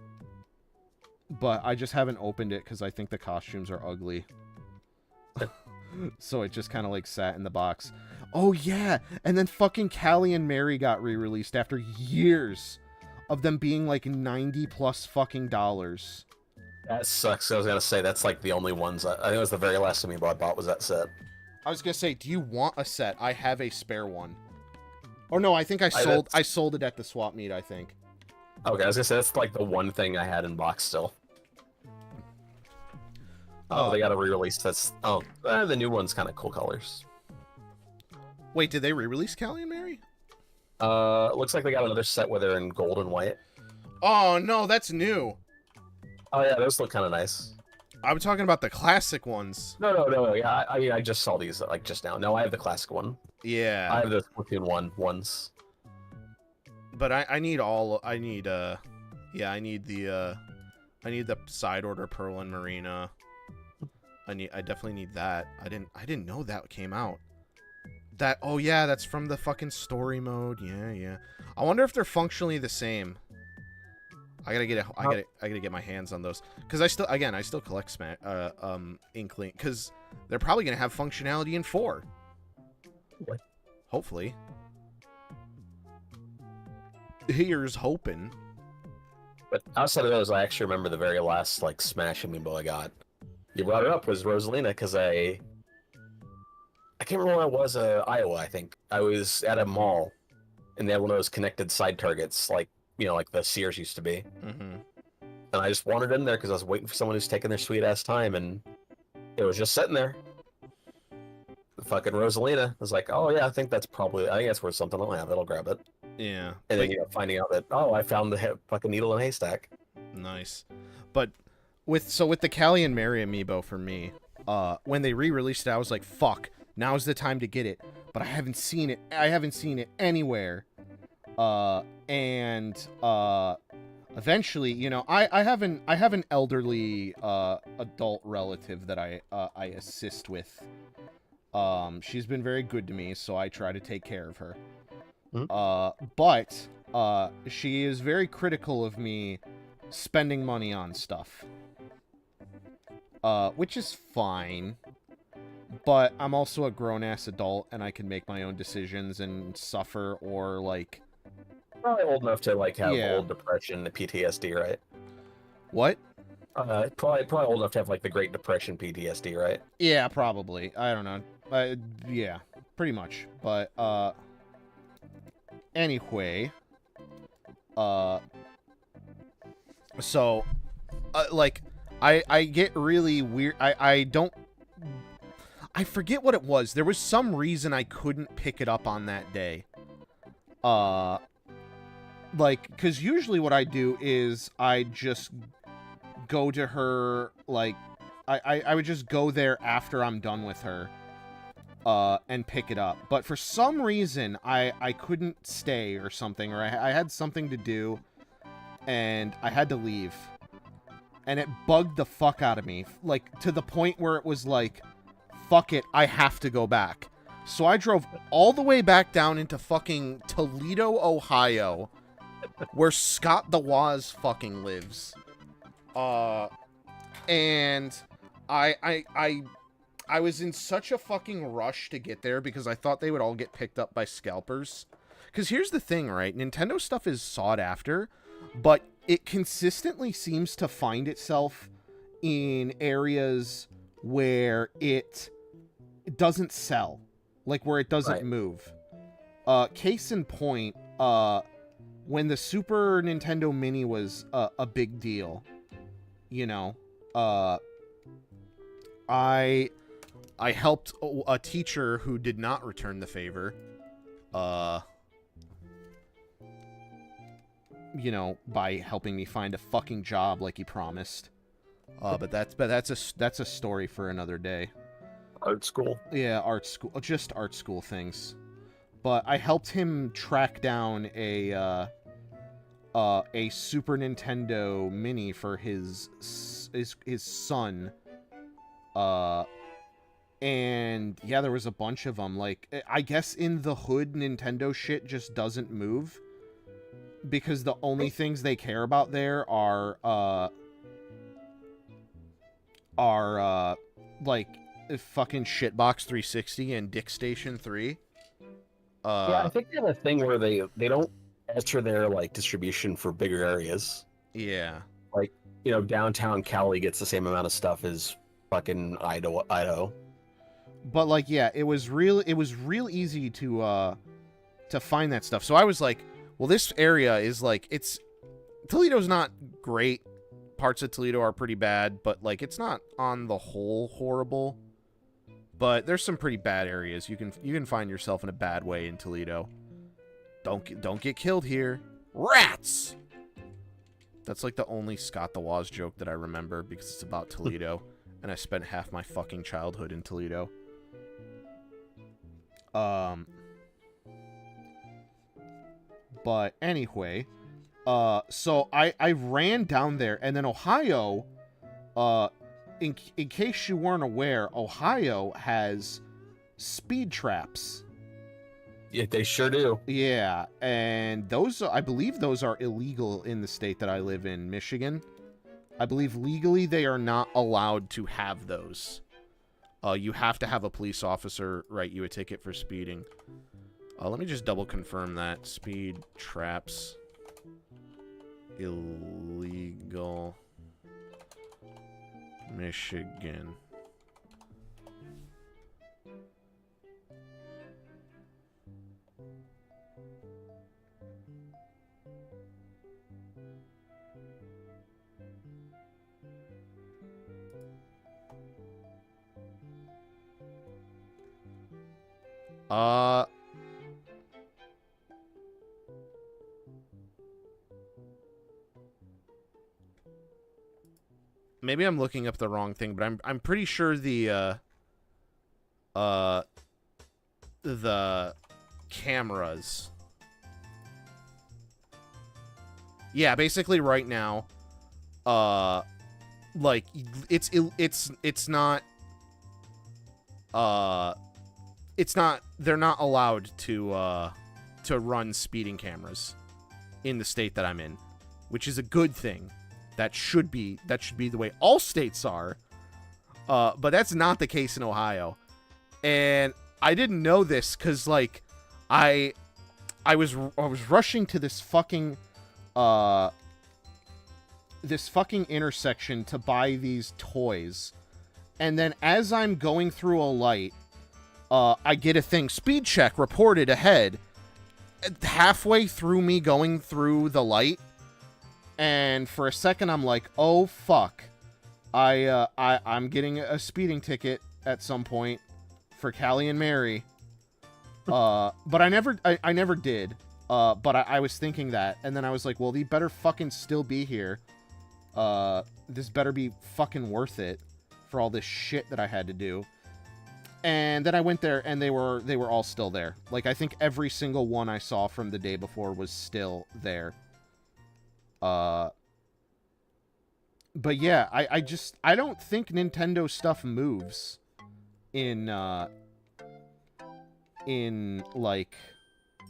I just haven't opened it because I think the costumes are ugly. So it just kind of, like, sat in the box. Oh, yeah! And then fucking Callie and Mary got re-released after years of them being, like, $90+ fucking dollars. That sucks. I was gonna say, that's, like, the only ones. I think it was the very last amiibo I bought was that set. I was gonna say, do you want a set? I have a spare one. Or no, I think I sold it at the swap meet, I think. Okay, I was gonna say, that's, like, the one thing I had in box still. Oh, they got a re-release. That's... Oh, the new one's kind of cool colors. Wait, did they re-release Callie and Mary? Looks like they got another set where they're in gold and white. Oh, no, that's new. Oh, yeah, those look kind of nice. I'm talking about the classic ones. No, yeah, I just saw these, like, just now. No, I have the classic one. Yeah. I have the Splatoon 1 ones. But I need all... I need the side order Pearl and Marina. I definitely need that. I didn't know that came out. Oh yeah, that's from the fucking story mode. Yeah. I wonder if they're functionally the same. I gotta get my hands on those because I still collect Inkling because they're probably gonna have functionality in 4. What? Hopefully. Here's hoping. But outside of those, I actually remember the very last, like, Smash amiibo I got. You brought it up was Rosalina because I can't remember where I was, Iowa, I think. I was at a mall, and they had one of those connected side targets, like, you know, like the Sears used to be. Mm-hmm. And I just wandered in there because I was waiting for someone who's taking their sweet-ass time, and it was just sitting there. The fucking Rosalina. I was like, oh, yeah, I think that's worth something. I'll have it. I'll grab it. Yeah. And then, finding out that, oh, I found the fucking needle in a haystack. Nice. But with the Callie and Mary amiibo for me, when they re-released it, I was like, fuck, Now's the time to get it. But I haven't seen it. I haven't seen it anywhere. Eventually, you know, I have an elderly adult relative that I assist with. She's been very good to me, so I try to take care of her. But she is very critical of me spending money on stuff. Which is fine. But I'm also a grown-ass adult, and I can make my own decisions and suffer or, like... Probably old enough to, like, have old depression and PTSD, right? What? Probably old enough to have, like, the Great Depression PTSD, right? Yeah, probably. I don't know. Yeah, pretty much. But, anyway... So, like, I get really weird... I don't... I forget what it was. There was some reason I couldn't pick it up on that day. Like, because usually what I do is I just go to her, like, I would just go there after I'm done with her, and pick it up. But for some reason, I couldn't stay or something, or I had something to do, and I had to leave. And it bugged the fuck out of me, like, to the point where it was like, fuck it, I have to go back. So I drove all the way back down into fucking Toledo, Ohio, where Scott the Woz fucking lives. And I was in such a fucking rush to get there because I thought they would all get picked up by scalpers. Because here's the thing, right? Nintendo stuff is sought after, but it consistently seems to find itself in areas where it doesn't sell, like where it doesn't move. Case in point, when the Super Nintendo Mini was a big deal, you know, I helped a teacher who did not return the favor, you know, by helping me find a fucking job like he promised. But that's a story for another day. Art school? Yeah, art school. Just art school things. But I helped him track down a Super Nintendo Mini for his son. And yeah, there was a bunch of them. Like, I guess in the hood, Nintendo shit just doesn't move. Because the only things they care about there are like fucking Shitbox 360 and Dick Station 3. Yeah, I think they have a thing where they don't alter their, like, distribution for bigger areas. Yeah. Like, you know, downtown Cali gets the same amount of stuff as fucking Idaho. But, like, yeah, it was real easy to find that stuff. So I was like, well, this area is like, Toledo's not great. Parts of Toledo are pretty bad, but, like, it's not on the whole horrible. But there's some pretty bad areas. You can find yourself in a bad way in Toledo. Don't get killed here. Rats! That's like the only Scott the Woz joke that I remember because it's about Toledo. And I spent half my fucking childhood in Toledo. But anyway, so I ran down there, and then Ohio, in case you weren't aware, Ohio has speed traps. Yeah, they sure do. Yeah, and I believe those are illegal in the state that I live in, Michigan. I believe legally they are not allowed to have those. You have to have a police officer write you a ticket for speeding. Let me just double confirm that. Speed traps. Illegal. Michigan. Maybe I'm looking up the wrong thing, but I'm pretty sure the the cameras. Yeah, basically right now, like it's not they're not allowed to run speeding cameras in the state that I'm in, which is a good thing. That should be the way all states are. But that's not the case in Ohio. And I didn't know this cuz like I was rushing to this fucking intersection to buy these toys. And then as I'm going through a light, I get a thing, speed check reported ahead. Halfway through me going through the light, and for a second I'm like, oh fuck, I'm getting a speeding ticket at some point for Callie and Mary. But I never did. But I was thinking that, and then I was like, well, they better fucking still be here. This better be fucking worth it for all this shit that I had to do. And then I went there, and they were all still there. Like, I think every single one I saw from the day before was still there. But yeah, I don't think Nintendo stuff moves in like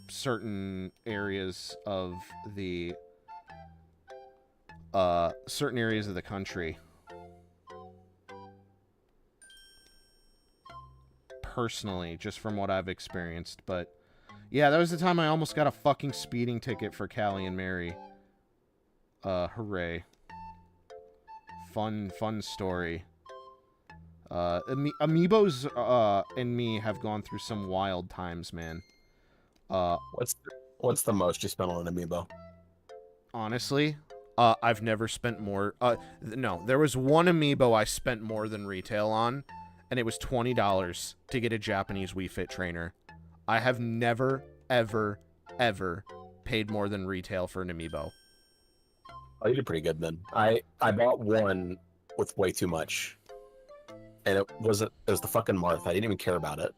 certain areas of the country. Personally, just from what I've experienced. But yeah, that was the time I almost got a fucking speeding ticket for Callie and Mary. Hooray. Fun story. Amiibos and me have gone through some wild times, man. What's the most you spent on an Amiibo? Honestly, I've never spent more. No, there was one Amiibo I spent more than retail on, and it was $20 to get a Japanese Wii Fit trainer. I have never, ever, ever paid more than retail for an Amiibo. Oh, you did pretty good then. I bought one with way too much, and it was the fucking Marth. I didn't even care about it,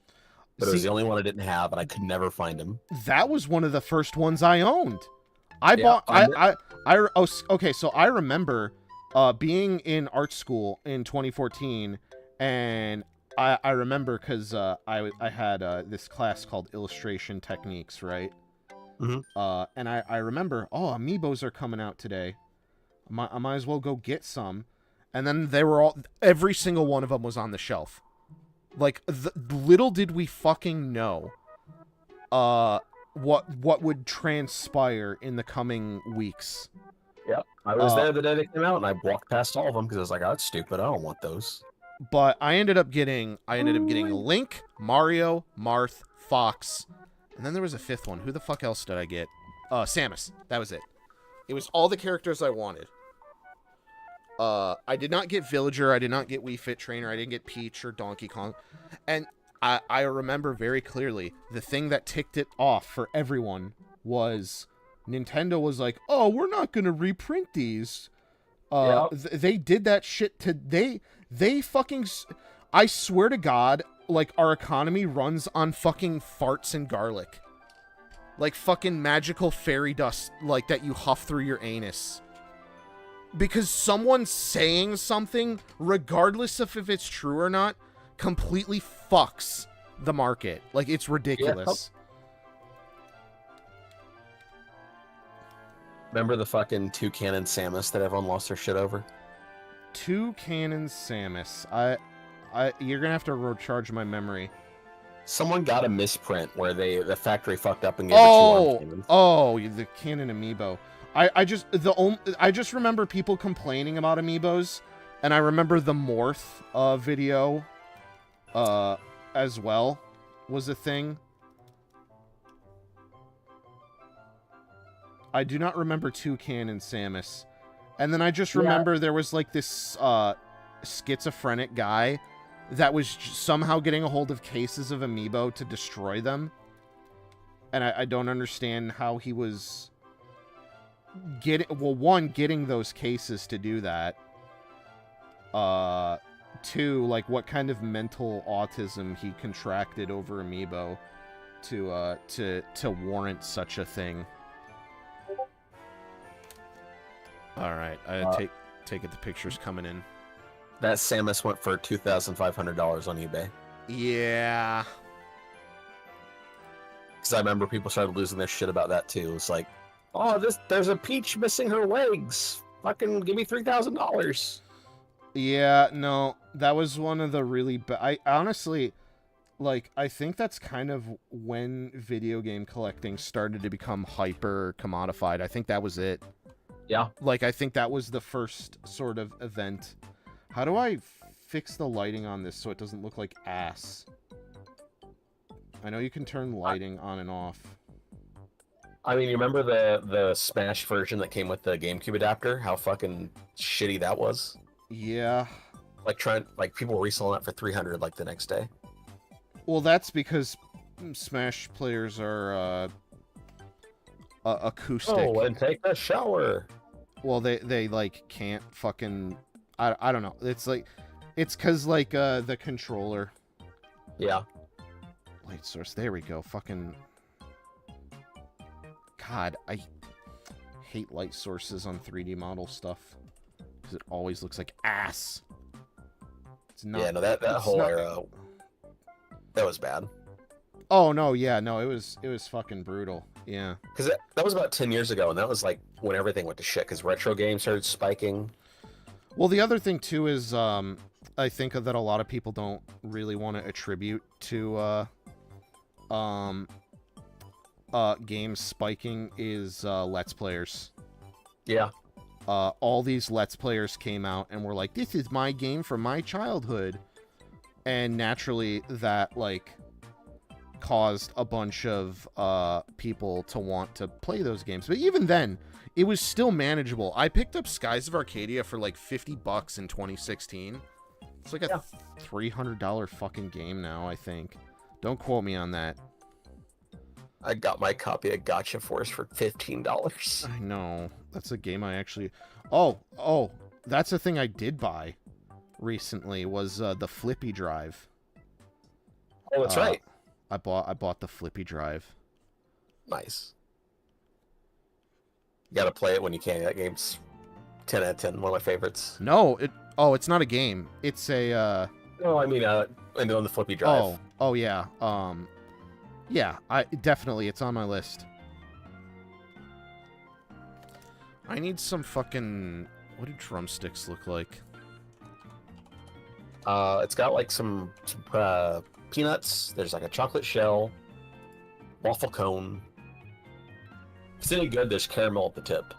but it was the only one I didn't have, and I could never find him. That was one of the first ones I owned. Okay, so I remember being in art school in 2014. And I remember because I had this class called Illustration Techniques, right? Mm-hmm. And I remember, Amiibos are coming out today. I might as well go get some. And then every single one of them was on the shelf. Like, little did we fucking know what would transpire in the coming weeks. Yep, I was there the day they came out, and I walked past all of them because I was like, oh, that's stupid. I don't want those. But I ended up getting Link, Mario, Marth, Fox, and then there was a fifth one. Who the fuck else did I get? Samus. That was it. It was all the characters I wanted. I did not get Villager. I did not get Wii Fit Trainer. I didn't get Peach or Donkey Kong. And I remember very clearly the thing that ticked it off for everyone was Nintendo was like, oh, we're not going to reprint these. They did that shit They fucking... I swear to God, like, our economy runs on fucking farts and garlic. Like, fucking magical fairy dust, like, that you huff through your anus. Because someone saying something, regardless of if it's true or not, completely fucks the market. Like, it's ridiculous. Yeah. Remember the fucking Toucan Samus that everyone lost their shit over? Toucan Samus. You're gonna have to recharge my memory. Someone got a misprint where the factory fucked up and gave it 2 arm cannons. Oh, the Canon Amiibo. I just remember people complaining about Amiibos, and I remember the Morph video as well was a thing. I do not remember Toucan and Samus. And then I just remember there was like this schizophrenic guy that was somehow getting a hold of cases of Amiibo to destroy them. And I don't understand how he was getting those cases to do that. 2, like what kind of mental autism he contracted over Amiibo. to warrant such a thing. All right, I take it the picture's coming in. That Samus went for $2,500 on eBay. Yeah. Because I remember people started losing their shit about that too. It's like, oh, there's a Peach missing her legs. Fucking give me $3,000. Yeah, no, that was one of the really I honestly, like, I think that's kind of when video game collecting started to become hyper commodified. I think that was it. Yeah. Like, I think that was the first sort of event. How do I fix the lighting on this so it doesn't look like ass? I know you can turn lighting on and off. I mean, you remember the Smash version that came with the GameCube adapter? How fucking shitty that was? Yeah. Like people were reselling that for $300 like the next day. Well, that's because Smash players are acoustic. Oh, and take a shower. Well, they like can't fucking I don't know. It's like it's cuz like the controller. Yeah. Light source. There we go. Fucking God, I hate light sources on 3D model stuff cuz it always looks like ass. It's not. Yeah, no, that whole era, that was bad. Oh no, yeah, no, it was fucking brutal. Yeah. Because that was about 10 years ago, and that was like when everything went to shit. Because retro games started spiking. Well, the other thing too is I think that a lot of people don't really want to attribute to games spiking is Let's Players. Yeah. All these Let's Players came out and were like, "This is my game from my childhood," and naturally that like caused a bunch of people to want to play those games. But even then, it was still manageable. I picked up Skies of Arcadia for like $50 in 2016. It's like a $300 fucking game now, I think. Don't quote me on that. I got my copy of Gotcha Force for $15. I know. That's a game I actually... Oh, that's a thing I did buy recently was the Flippy Drive. Oh, that's right. I bought the Flippy Drive. Nice. You gotta play it when you can. That game's 10 out of 10. One of my favorites. No, it's not a game. It's a No, I mean on the Flippy Drive. Oh yeah. Yeah, it's on my list. I need some fucking... What do drumsticks look like? It's got like some peanuts. There's like a chocolate shell, waffle cone. If it's any good, there's caramel at the tip.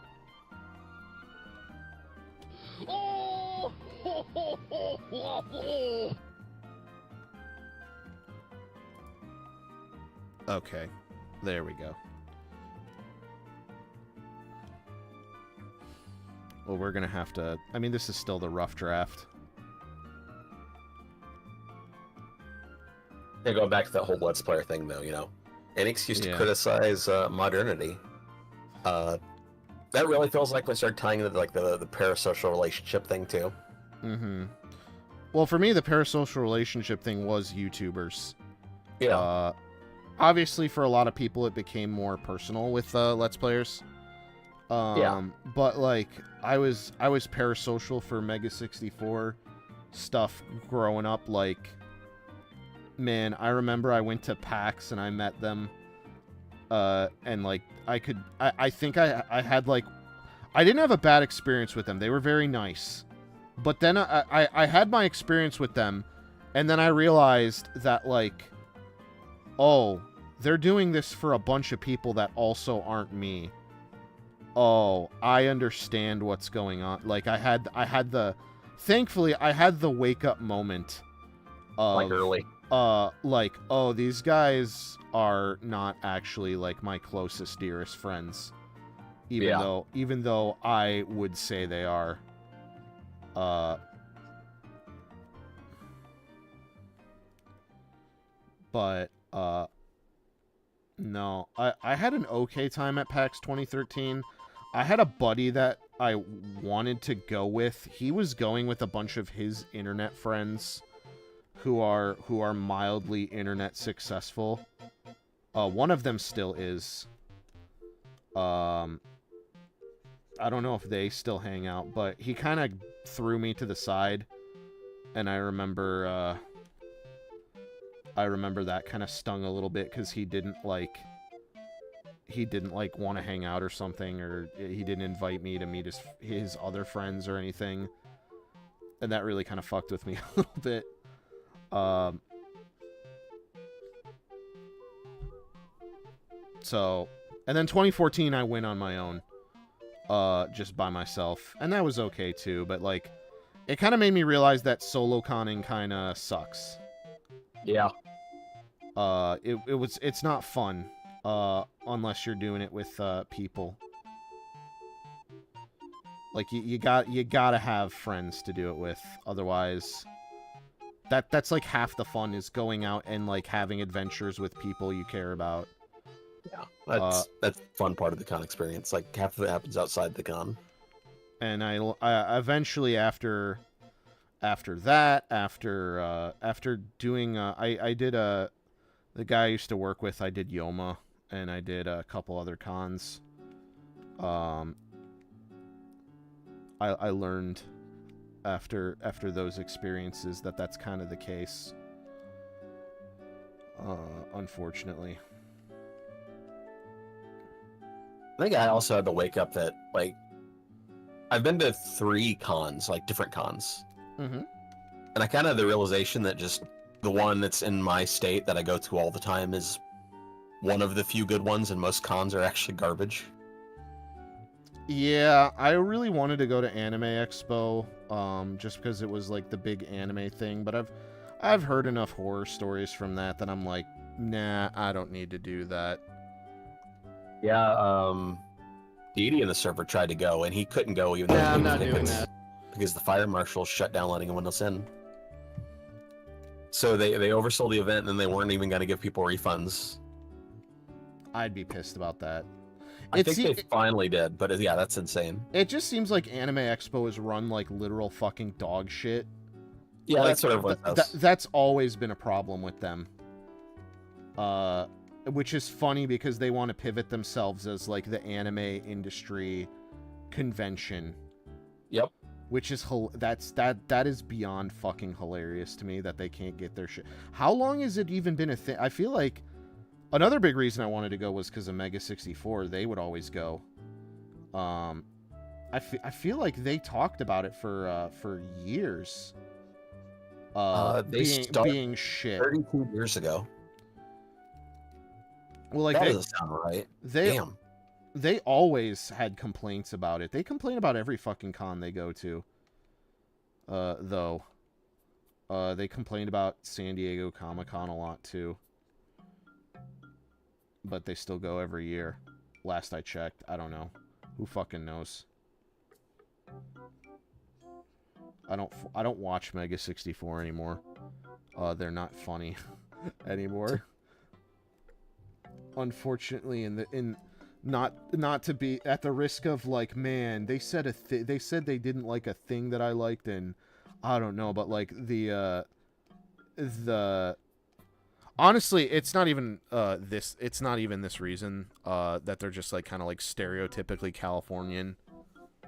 Okay, there we go. Well, we're gonna have to... I mean, this is still the rough draft. Yeah, going back to that whole Let's Player thing, though, you know, any excuse to criticize modernity. That really feels like we started tying into like the parasocial relationship thing too. Mm-hmm. Well, for me, the parasocial relationship thing was YouTubers. Yeah. Obviously, for a lot of people, it became more personal with Let's Players. But like, I was parasocial for Mega 64 stuff growing up. Like, man, I remember I went to PAX and I met them. And like, I think I had like, I didn't have a bad experience with them. They were very nice. But then I had my experience with them, and then I realized that like, oh, they're doing this for a bunch of people that also aren't me. Oh, I understand what's going on. Like thankfully I had the wake up moment of like early. Like, oh, these guys are not actually like my closest, dearest friends. Even though I would say they are. But no, I had an okay time at PAX 2013. I had a buddy that I wanted to go with. He was going with a bunch of his internet friends who are mildly internet successful. One of them still is. I don't know if they still hang out, but he kind of threw me to the side, and I remember that kind of stung a little bit because he didn't like want to hang out or something, or he didn't invite me to meet his other friends or anything, and that really kind of fucked with me a little bit. So, and then 2014 I went on my own, just by myself, and that was okay too, but like it kind of made me realize that solo conning kind of sucks. Yeah. It's not fun unless you're doing it with people. Like you gotta have friends to do it with, otherwise that's like half the fun, is going out and like having adventures with people you care about. Yeah, that's the fun part of the con experience. Like half of it happens outside the con. And I eventually after doing I did the guy I used to work with, I did Yoma, and I did a couple other cons. I learned after those experiences that's kind of the case. Unfortunately. I think I also had to wake up that, like, I've been to 3 cons, like different cons. Mm-hmm. And I kind of had the realization that just the one that's in my state that I go to all the time is one of the few good ones, and most cons are actually garbage. Yeah, I really wanted to go to Anime Expo, just because it was like the big anime thing, but I've heard enough horror stories from that I'm like, nah, I don't need to do that. Yeah, Didi in the server tried to go, and he couldn't go even though he I'm was not doing tickets, that. because the fire marshal shut down letting anyone else in. So they oversold the event, and then they weren't even going to give people refunds. I'd be pissed about that. I think they finally did, but yeah, that's insane. It just seems like Anime Expo is run like literal fucking dog shit. Yeah, Like, that's what everyone does. That's always been a problem with them. Which is funny because they want to pivot themselves as like the anime industry convention. Yep. Which is that is beyond fucking hilarious to me that they can't get their shit. How long has it even been a thing? I feel like another big reason I wanted to go was because of Mega 64. They would always go. I feel like they talked about it for years. Being shit 32 years ago. Well, like that doesn't sound right. Damn. They always had complaints about it. They complain about every fucking con they go to. Though. They complained about San Diego Comic-Con a lot too. But they still go every year. Last I checked. I don't know. Who fucking knows? I don't watch Mega 64 anymore. They're not funny anymore. Unfortunately, not to be at the risk of like, man, they said they said they didn't like a thing that I liked, and I don't know, but like the honestly, it's not even this reason that they're just like kind of like stereotypically Californian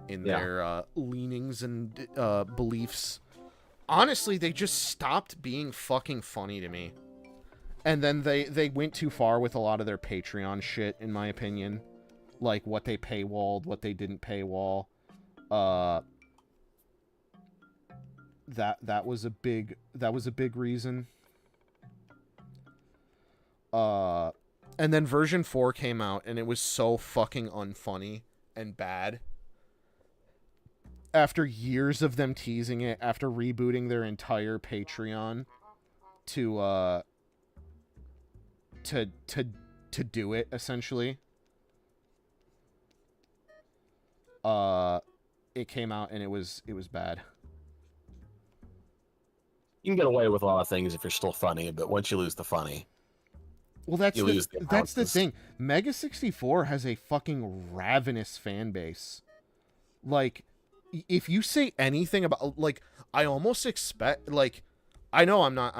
in their leanings and beliefs. Honestly, they just stopped being fucking funny to me. And then they went too far with a lot of their Patreon shit, in my opinion. Like what they paywalled, what they didn't paywall. That was a big reason. And then version 4 came out, and it was so fucking unfunny and bad. After years of them teasing it, after rebooting their entire Patreon to do it, essentially. It came out and it was bad. You can get away with a lot of things if you're still funny, but once you lose the funny, well, that's the thing. Mega 64 has a fucking ravenous fan base. Like, if you say anything about, like, I almost expect, like, I know I'm not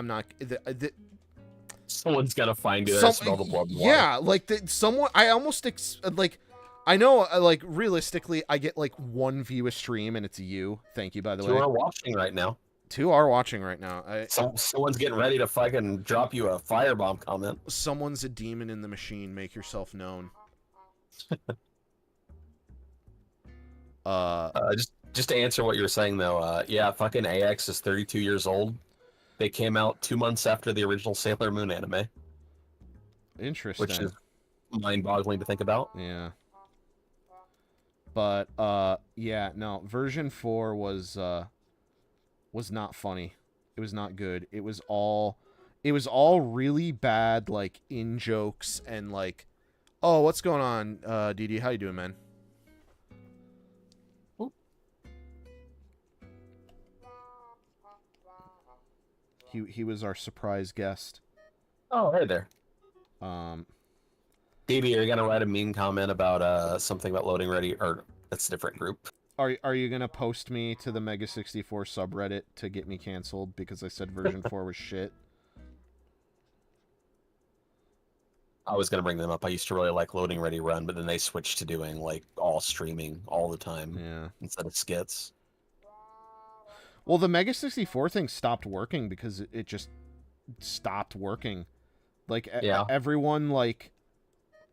Someone's gotta find it. I smell the blood. And yeah, like someone. I almost like. I know, like realistically, I get like 1 view a stream, and it's you. Thank you, by the way. 2 are watching right now. 2 are watching right now. Someone's getting ready to fucking drop you a firebomb comment. Someone's a demon in the machine. Make yourself known. Just to answer what you're saying though, yeah, fucking AX is 32 years old. They came out 2 months after the original Sailor Moon anime. Interesting. Which is mind-boggling to think about. Yeah. But yeah, no, version 4 was not funny. It was not good. It was all really bad, like in jokes and like, oh, what's going on, DD? How you doing, man? He was our surprise guest. Oh, right there. DD, are you gonna write a mean comment about something about loading ready, or that's a different group? Are you gonna post me to the Mega 64 subreddit to get me canceled because I said version 4 was shit? I was gonna bring them up. I used to really like loading ready run, but then they switched to doing like all streaming all the time, instead of skits. Well, the Mega 64 thing stopped working because it just stopped working. Like everyone like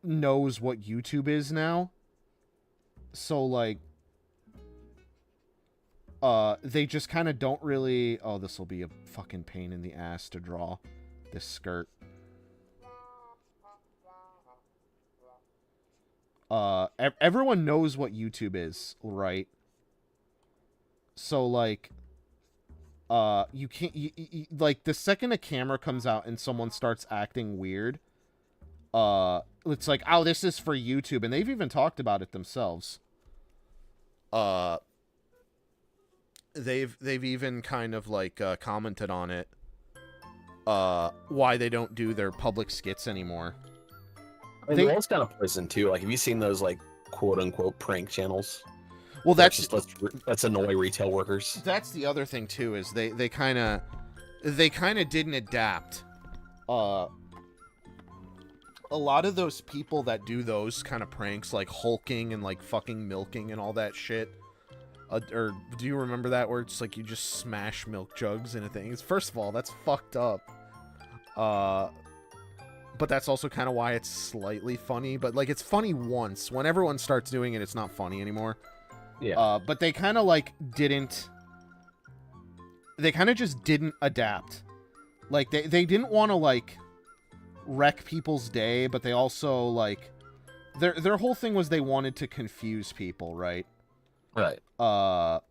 knows what YouTube is now, so like they just kind of don't really. Oh, this will be a fucking pain in the ass to draw this skirt. Everyone knows what YouTube is, right? So like you can't like the second a camera comes out and someone starts acting weird, it's like, oh, this is for YouTube, and they've even talked about it themselves. They've even kind of like commented on it, why they don't do their public skits anymore. I mean, the world's kind of poison too. Like, have you seen those like quote unquote prank channels? Well, that's just let's annoy retail workers. That's the other thing too, is they kind of didn't adapt. A lot of those people that do those kind of pranks, like hulking and like fucking milking and all that shit. Or do you remember that, where it's like you just smash milk jugs into things? First of all, that's fucked up. But that's also kind of why it's slightly funny. But like, it's funny once. When everyone starts doing it, it's not funny anymore. Yeah. But they kind of like didn't. They kind of just didn't adapt. Like they didn't want to like wreck people's day, but they also like their whole thing was they wanted to confuse people, right? Right. But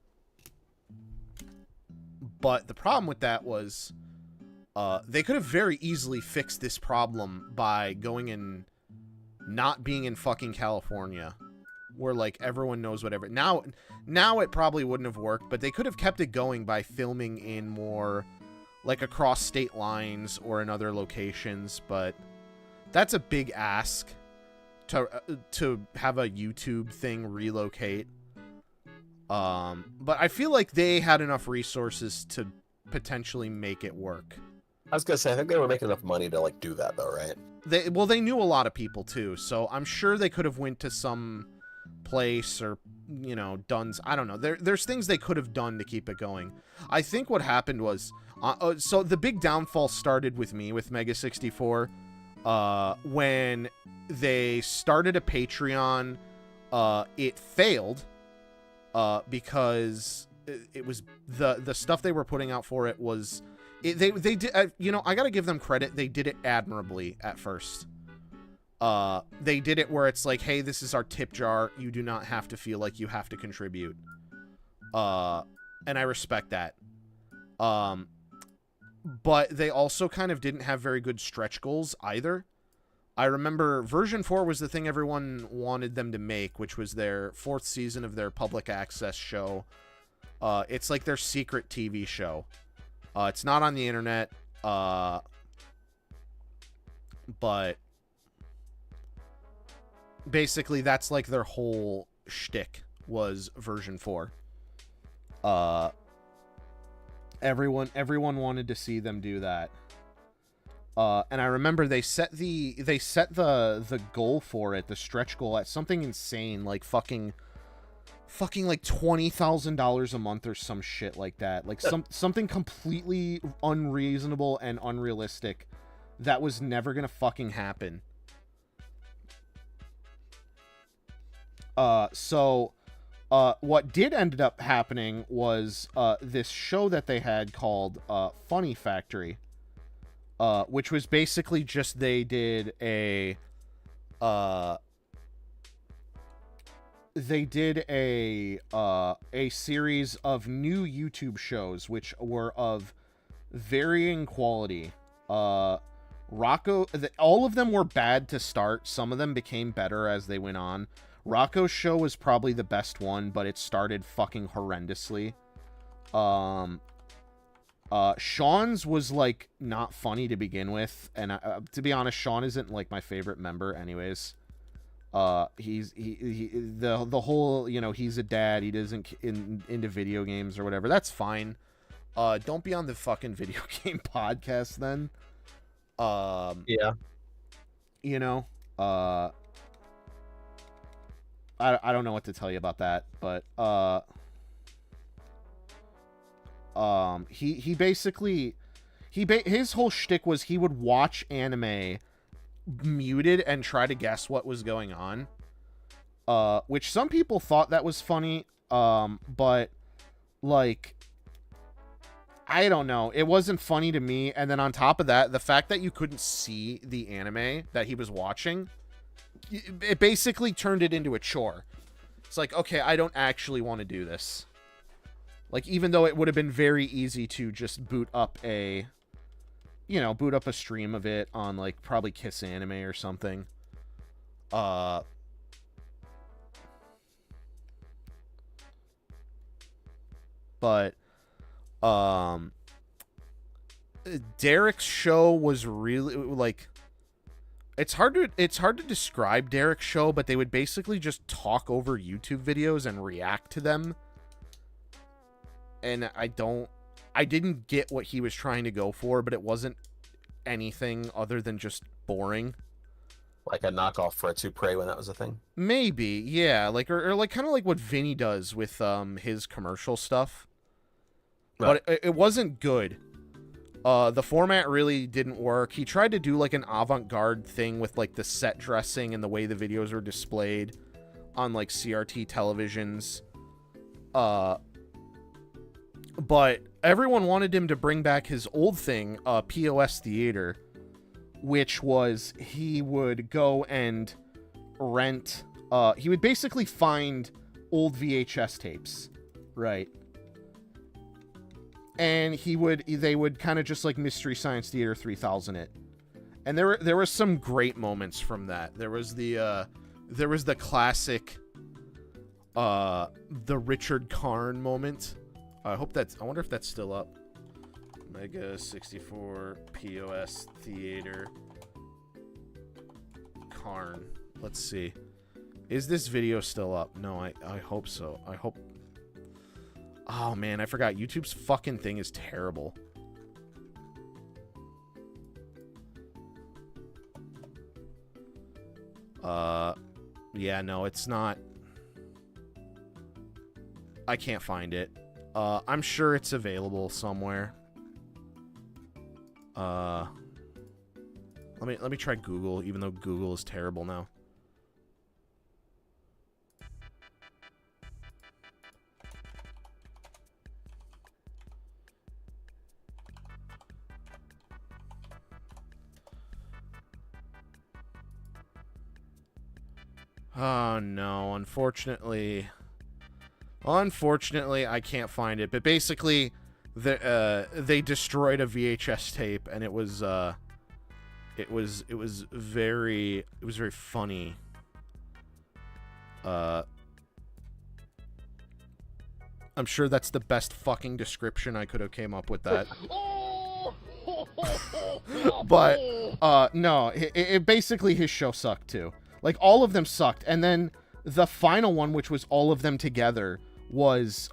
the problem with that was they could have very easily fixed this problem by going and not being in fucking California, where like everyone knows whatever. Now it probably wouldn't have worked, but they could have kept it going by filming in more like across state lines or in other locations. But that's a big ask to have a YouTube thing relocate. But I feel like they had enough resources to potentially make it work. I was gonna say, I think they were making enough money to like do that though, right? They knew a lot of people too, so I'm sure they could have went to some place or, you know, done. I don't know. There's things they could have done to keep it going. I think what happened was, so the big downfall started with me with Mega 64, when they started a Patreon. It failed. Because it was the stuff they were putting out for it was they did, you know, I gotta give them credit, they did it admirably at first. They did it where it's like, hey, this is our tip jar, you do not have to feel like you have to contribute, and I respect that. But they also kind of didn't have very good stretch goals either. I remember version 4 was the thing everyone wanted them to make, which was their 4th season of their public access show. It's like their secret TV show. It's not on the internet, but basically that's like their whole shtick was version 4. Everyone wanted to see them do that. And I remember they set the goal for it, the stretch goal, at something insane, like fucking like $20,000 a month or some shit like that. Like something completely unreasonable and unrealistic that was never gonna fucking happen. So what did end up happening was this show that they had called Funny Factory, which was basically just they did a series of new YouTube shows which were of varying quality. Rocco, all of them were bad to start. Some of them became better as they went on. Rocco's show was probably the best one, but it started fucking horrendously. Sean's was like not funny to begin with, and to be honest, Sean isn't like my favorite member anyways. The whole, you know, he's a dad, he doesn't into video games or whatever. That's fine. Don't be on the fucking video game podcast then. Yeah. You know, I don't know what to tell you about that, but he basically his whole shtick was he would watch anime muted and try to guess what was going on, which some people thought that was funny, but like, I don't know, it wasn't funny to me. And then on top of that, the fact that you couldn't see the anime that he was watching, it basically turned it into a chore. It's like, okay, I don't actually want to do this. Like, even though it would have been very easy to just boot up a stream of it on, like, probably Kiss Anime or something. But Derek's show was really, like, it's hard to describe Derek's show, but they would basically just talk over YouTube videos and react to them. And I didn't get what he was trying to go for, but it wasn't anything other than just boring. Like a knockoff for a Two Prey when that was a thing. Maybe, yeah, like or like kind of like what Vinny does with his commercial stuff. Right. But it wasn't good. The format really didn't work. He tried to do like an avant-garde thing with like the set dressing and the way the videos were displayed on like CRT televisions. But everyone wanted him to bring back his old thing, POS Theater, which was he would go and rent, he would basically find old VHS tapes, right? And they would kind of just like Mystery Science Theater 3000 it. And there were some great moments from that. There was the classic, the Richard Karn moment. I wonder if that's still up. Mega 64 POS Theater Karn. Let's see. Is this video still up? No, I hope so. I hope. Oh man, I forgot. YouTube's fucking thing is terrible. Yeah, no, it's not. I can't find it. I'm sure it's available somewhere. Let me try Google, even though Google is terrible now. Oh no, unfortunately I can't find it. But basically, they destroyed a VHS tape, and it was very funny. I'm sure that's the best fucking description I could have came up with that. But no, it basically, his show sucked too. Like, all of them sucked. And then the final one, which was all of them together, was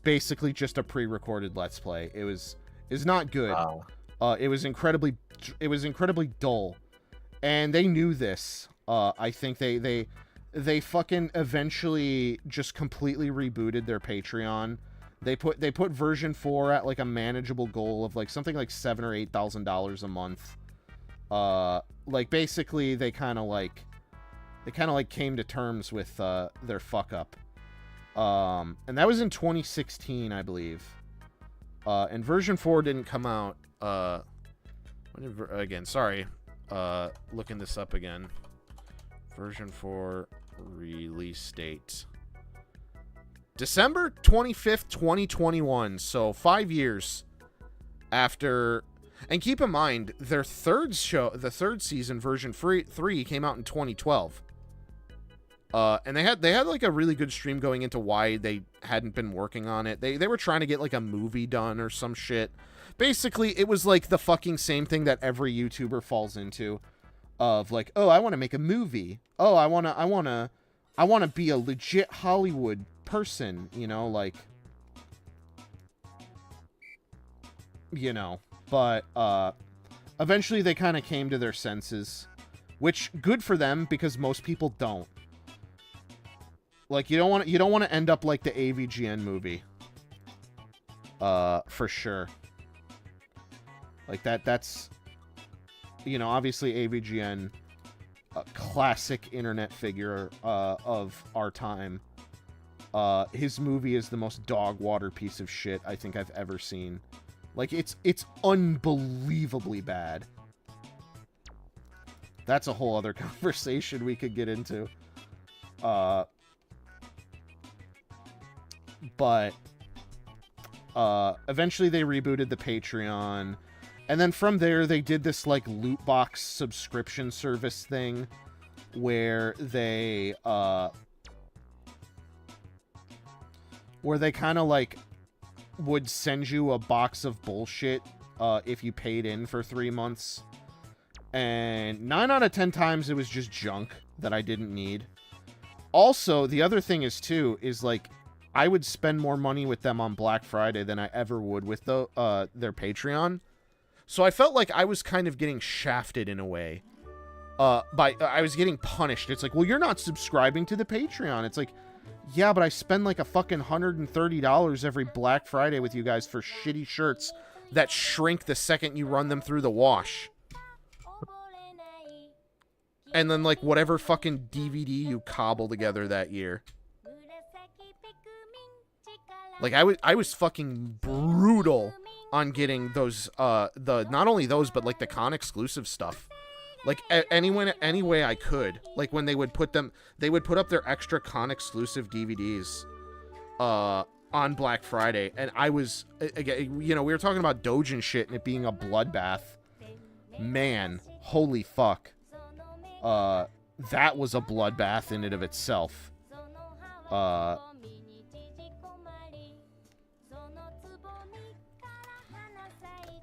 basically just a pre-recorded Let's Play. It was not good. It was incredibly dull, and they knew this. I think they fucking eventually just completely rebooted their Patreon. They put version 4 at like a manageable goal of like something like $7,000 or $8,000 a month. Like basically they kind of like came to terms with their fuck up. And that was in 2016, I believe. And version 4 didn't come out. Again, sorry. Looking this up again. Version 4 release date. December 25th, 2021. So 5 years after. And keep in mind, their third season, version 3, came out in 2012. And they had like a really good stream going into why they hadn't been working on it. They were trying to get like a movie done or some shit. Basically, it was like the fucking same thing that every YouTuber falls into, of like, oh, I want to make a movie. Oh, I want to be a legit Hollywood person, you know, like, you know. But eventually they kind of came to their senses, which good for them, because most people don't. Like, you don't want to end up like the AVGN movie. For sure. Like that's, you know, obviously AVGN, a classic internet figure of our time. His movie is the most dog water piece of shit I think I've ever seen. Like, it's unbelievably bad. That's a whole other conversation we could get into. But eventually they rebooted the Patreon, and then from there they did this like loot box subscription service thing where they kind of like would send you a box of bullshit if you paid in for 3 months, and 9 out of 10 times it was just junk that I didn't need. Also, the other thing is too, is like, I would spend more money with them on Black Friday than I ever would with their Patreon. So I felt like I was kind of getting shafted in a way. I was getting punished. It's like, well, you're not subscribing to the Patreon. It's like, yeah, but I spend like a fucking $130 every Black Friday with you guys for shitty shirts that shrink the second you run them through the wash. And then like whatever fucking DVD you cobble together that year. Like, I was fucking brutal on getting those, not only those, but, like, the con exclusive stuff. Like, any way I could. Like, when they would put up their extra con exclusive DVDs, on Black Friday. And I was, again, you know, we were talking about Doge and shit and it being a bloodbath. Man, holy fuck. That was a bloodbath in and of itself.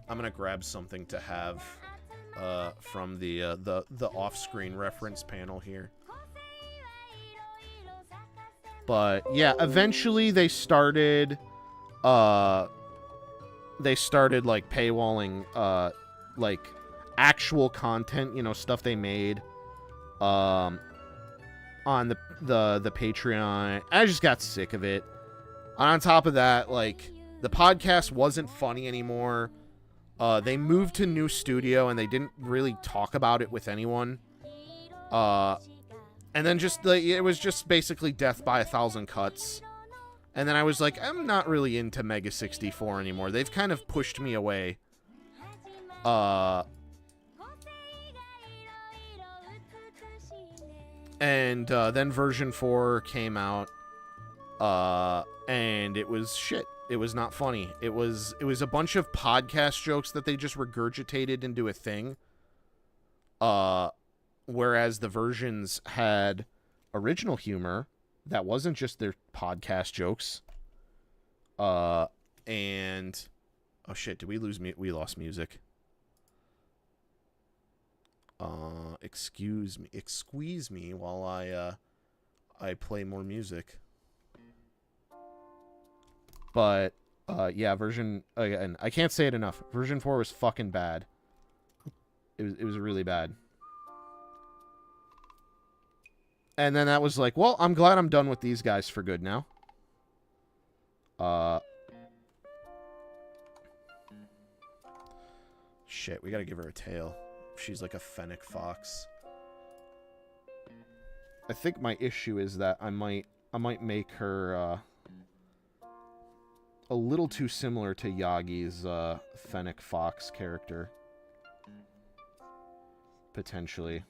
I'm gonna grab something to have from the off-screen reference panel here. But yeah, eventually they started like paywalling like actual content, you know, stuff they made on the Patreon. I just got sick of it. On top of that, like, the podcast wasn't funny anymore. They moved to new studio and they didn't really talk about it with anyone. And then just it was just basically death by 1,000 cuts. And then I was like, I'm not really into Mega 64 anymore. They've kind of pushed me away. And then version 4 came out. And it was shit. It was not funny. It was a bunch of podcast jokes that they just regurgitated into a thing. Whereas the versions had original humor that wasn't just their podcast jokes. And oh shit, did we lose we lost music. Excuse me while I play more music. But Yeah, version again. I can't say it enough. Version 4 was fucking bad. It was really bad. And then that was like, well, I'm glad I'm done with these guys for good now. Shit, we gotta give her a tail. She's like a fennec fox. I think my issue is that I might make her a little too similar to Yagi's fennec fox character. Potentially.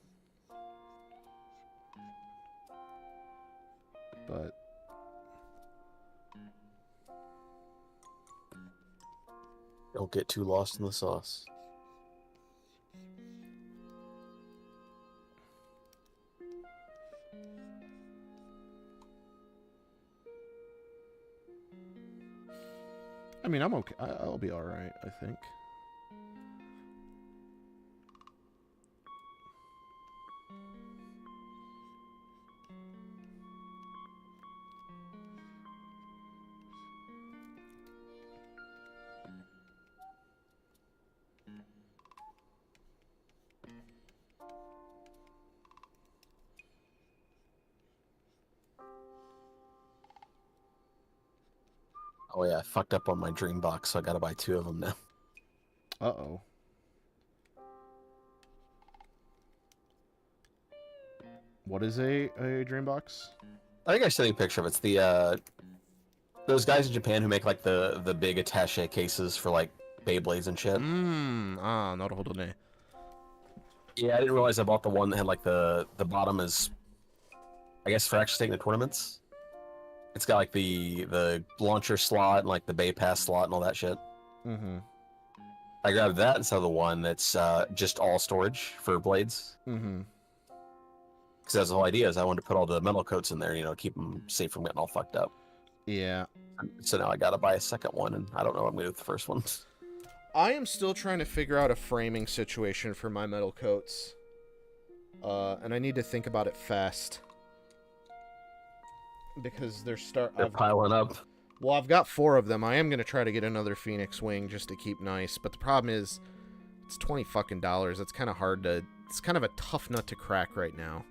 But Don't get too lost in the sauce. I mean, I'm okay. I'll be all right, I think. Oh yeah, I fucked up on my dream box, so I gotta buy 2 of them now. Uh-oh. What is a dream box? I think I sent you a picture of it. It's the those guys in Japan who make like the big attaché cases for like Beyblades and shit. Naruhodo. Yeah, I didn't realize I bought the one that had like the bottom is, I guess, for actually taking the tournaments. It's got like the launcher slot and like the bay pass slot and all that shit. Mm-hmm. I grabbed that instead of the one that's just all storage for blades. Mm-hmm. Because that's the whole idea, is I wanted to put all the metal coats in there, you know, keep them safe from getting all fucked up. Yeah. So now I gotta buy a second one, and I don't know what I'm gonna do with the first one. I am still trying to figure out a framing situation for my metal coats. And I need to think about it fast. Because they're piling up. Well, I've got 4 of them. I am going to try to get another Phoenix Wing just to keep nice. But the problem is, it's $20 fucking. It's kind of hard to... It's kind of a tough nut to crack right now.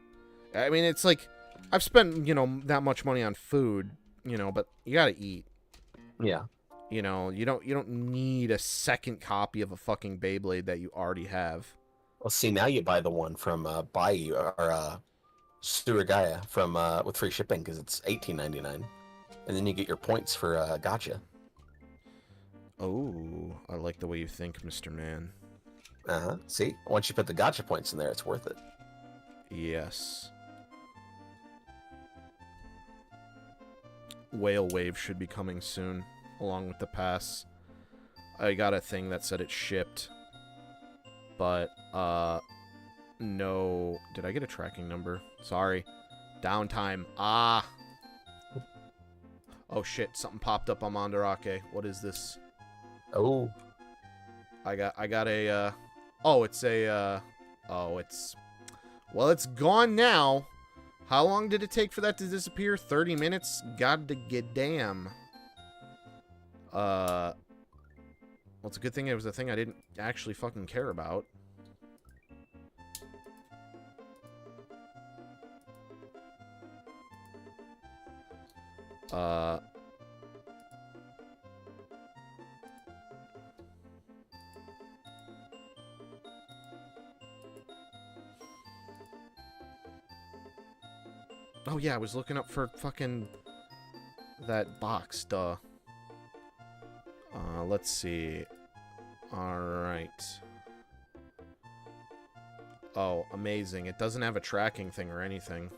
I mean, it's like... I've spent, you know, that much money on food, you know, but you gotta eat. Yeah. You know, you don't need a second copy of a fucking Beyblade that you already have. Well, see, now you buy the one from Bayou, or Suragaya from with free shipping, because it's $18.99, and then you get your points for gotcha. Oh, I like the way you think, Mr. Man. See, once you put the gotcha points in there, it's worth it. Yes. Whale Wave should be coming soon, along with the pass. I got a thing that said it shipped, but no. Did I get a tracking number? Sorry. Downtime. Ah. Oh shit, something popped up on Mandarake. What is this? Oh. I got a oh, it's a oh, it's, well, it's gone now. How long did it take for that to disappear? 30 minutes? God to get damn. Well, it's a good thing it was a thing I didn't actually fucking care about. Oh yeah, I was looking up for fucking that box, duh. Let's see. Alright. Oh, amazing. It doesn't have a tracking thing or anything.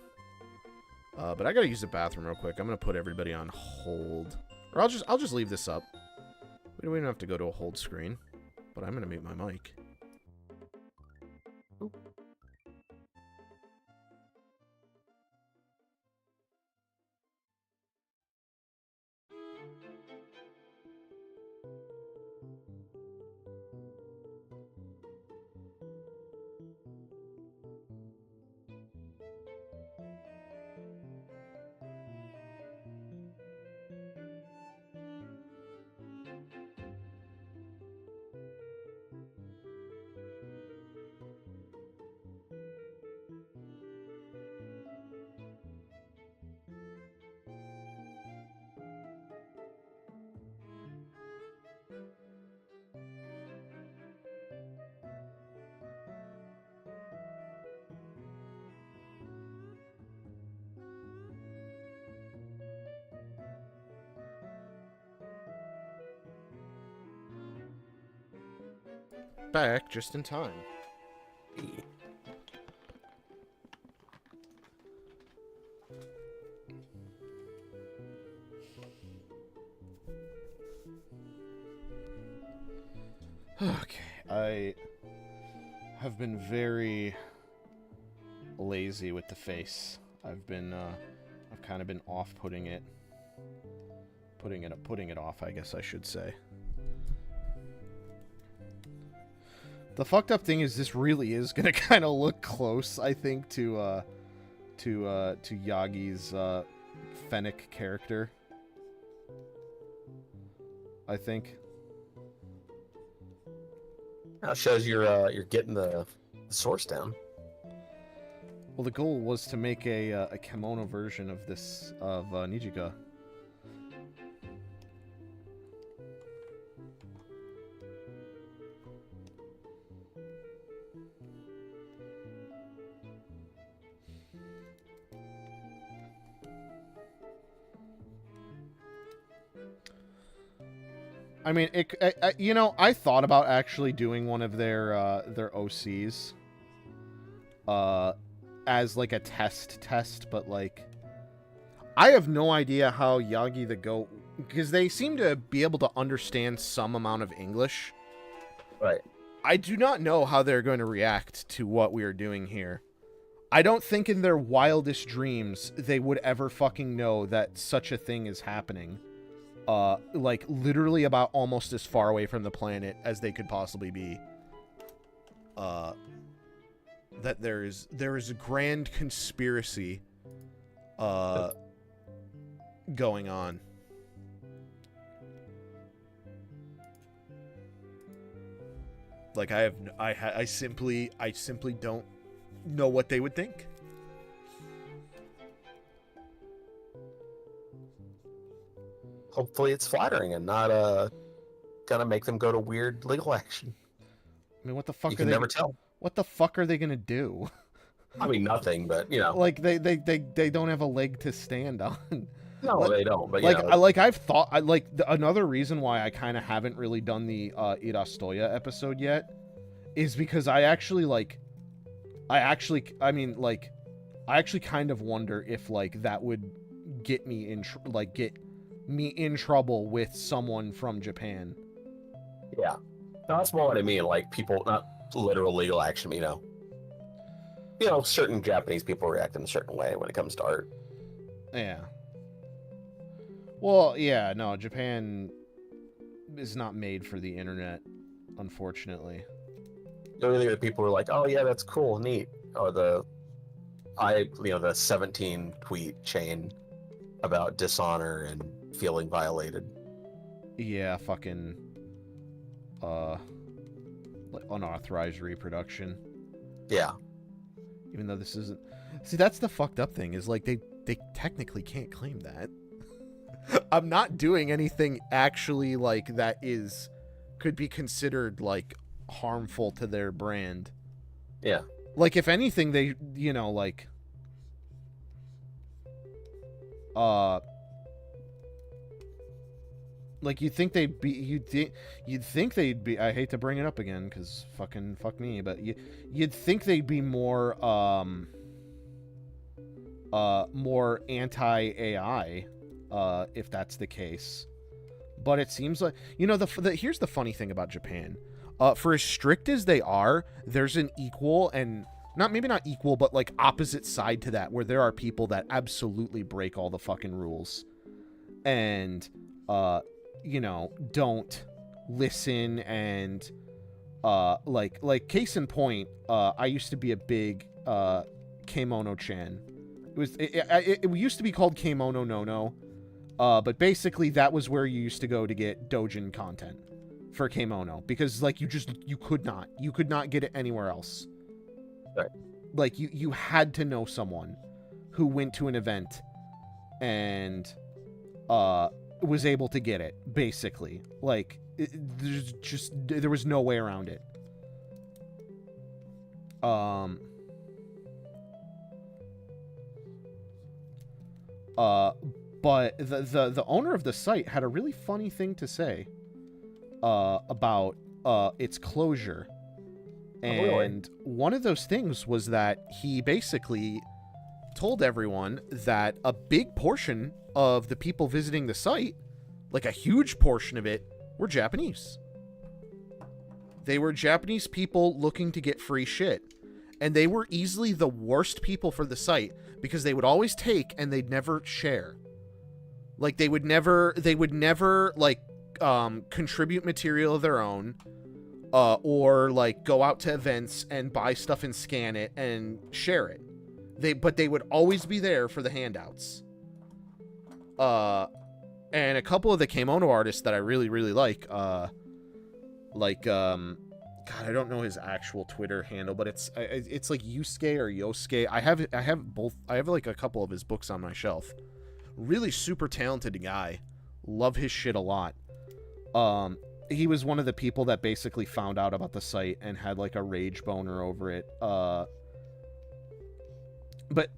But I gotta use the bathroom real quick. I'm gonna put everybody on hold. Or I'll just leave this up. We don't have to go to a hold screen. But I'm gonna mute my mic. back just in time. Okay, I have been very lazy with the face. I've kind of been off-putting it. Putting it off, I guess I should say. The fucked up thing is this really is gonna kind of look close, I think, to Yagi's Fennec character. I think. That shows you're getting the source down. Well, the goal was to make a kimono version of this of Nijika. I mean, you know, I thought about actually doing one of their OCs, as like a test, but like, I have no idea how Yagi the Goat, because they seem to be able to understand some amount of English. Right. I do not know how they're going to react to what we are doing here. I don't think in their wildest dreams they would ever fucking know that such a thing is happening. Like, literally about almost as far away from the planet as they could possibly be. That there is a grand conspiracy, going on. Like, I simply don't know what they would think. Hopefully it's flattering and not gonna make them go to weird legal action. I mean, what the fuck You are can they? never tell. What the fuck are they gonna do? I mean, nothing, but you know. Like they don't have a leg to stand on. No, like, they don't. But like, you know, I've thought, another reason why I kind of haven't really done the Irastoya episode yet is because I actually kind of wonder if like that would get me in trouble with someone from Japan. yeah. No, that's more what I mean. Like people, not literal legal action. You know, certain Japanese people react in a certain way when it comes to art. Yeah. Well, yeah, no, Japan is not made for the internet, unfortunately. The only thing that people are like, oh yeah, that's cool, neat. Or the 17 tweet chain about dishonor and feeling violated. Yeah, fucking like unauthorized reproduction. Yeah. Even though this isn't. See, that's the fucked up thing, is like they technically can't claim that. I'm not doing anything actually like that could be considered like harmful to their brand. Yeah. Like, if anything, they, you know, like, like, you'd think they'd be, I hate to bring it up again, because fucking fuck me, but you'd think they'd be more anti-AI, if that's the case. But it seems like, you know, here's the funny thing about Japan. For as strict as they are, there's an equal and maybe not equal, but like opposite side to that, where there are people that absolutely break all the fucking rules and, you know, don't listen. And, like case in point, I used to be a big, Kemono-chan. It used to be called Kemono no, but basically that was where you used to go to get doujin content for Kemono, because like you could not get it anywhere else. Right. Like you had to know someone who went to an event and was able to get it, basically. Like there was no way around it. But the owner of the site had a really funny thing to say about its closure And one of those things was that he basically told everyone that a big portion of the people visiting the site, like a huge portion of it, were Japanese. They were Japanese people looking to get free shit. And they were easily the worst people for the site because they would always take and they'd never share. Like, they would never like, contribute material of their own, or, like, go out to events and buy stuff and scan it and share it. But they would always be there for the handouts. And a couple of the Kemono artists that I really, really like, God, I don't know his actual Twitter handle, but it's like Yusuke or Yosuke. I have both. I have like a couple of his books on my shelf. Really super talented guy. Love his shit a lot. He was one of the people that basically found out about the site and had like a rage boner over it. But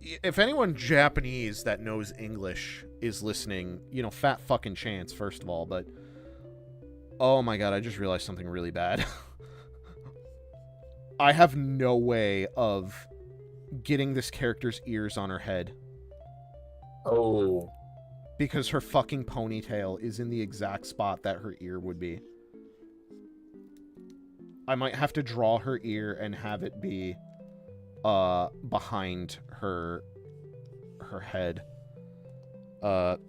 if anyone Japanese that knows English is listening, you know, fat fucking chance, first of all, but oh my god, I just realized something really bad. I have no way of getting this character's ears on her head. Oh. Because her fucking ponytail is in the exact spot that her ear would be. I might have to draw her ear and have it be behind her head. Well,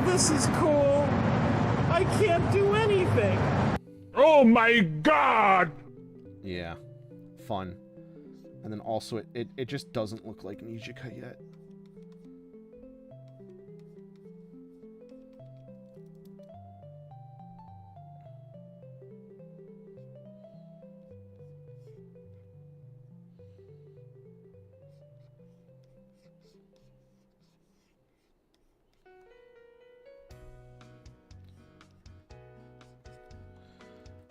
this is cool. I can't do anything. Oh my god! Yeah. Fun. And then also it just doesn't look like Nijika yet.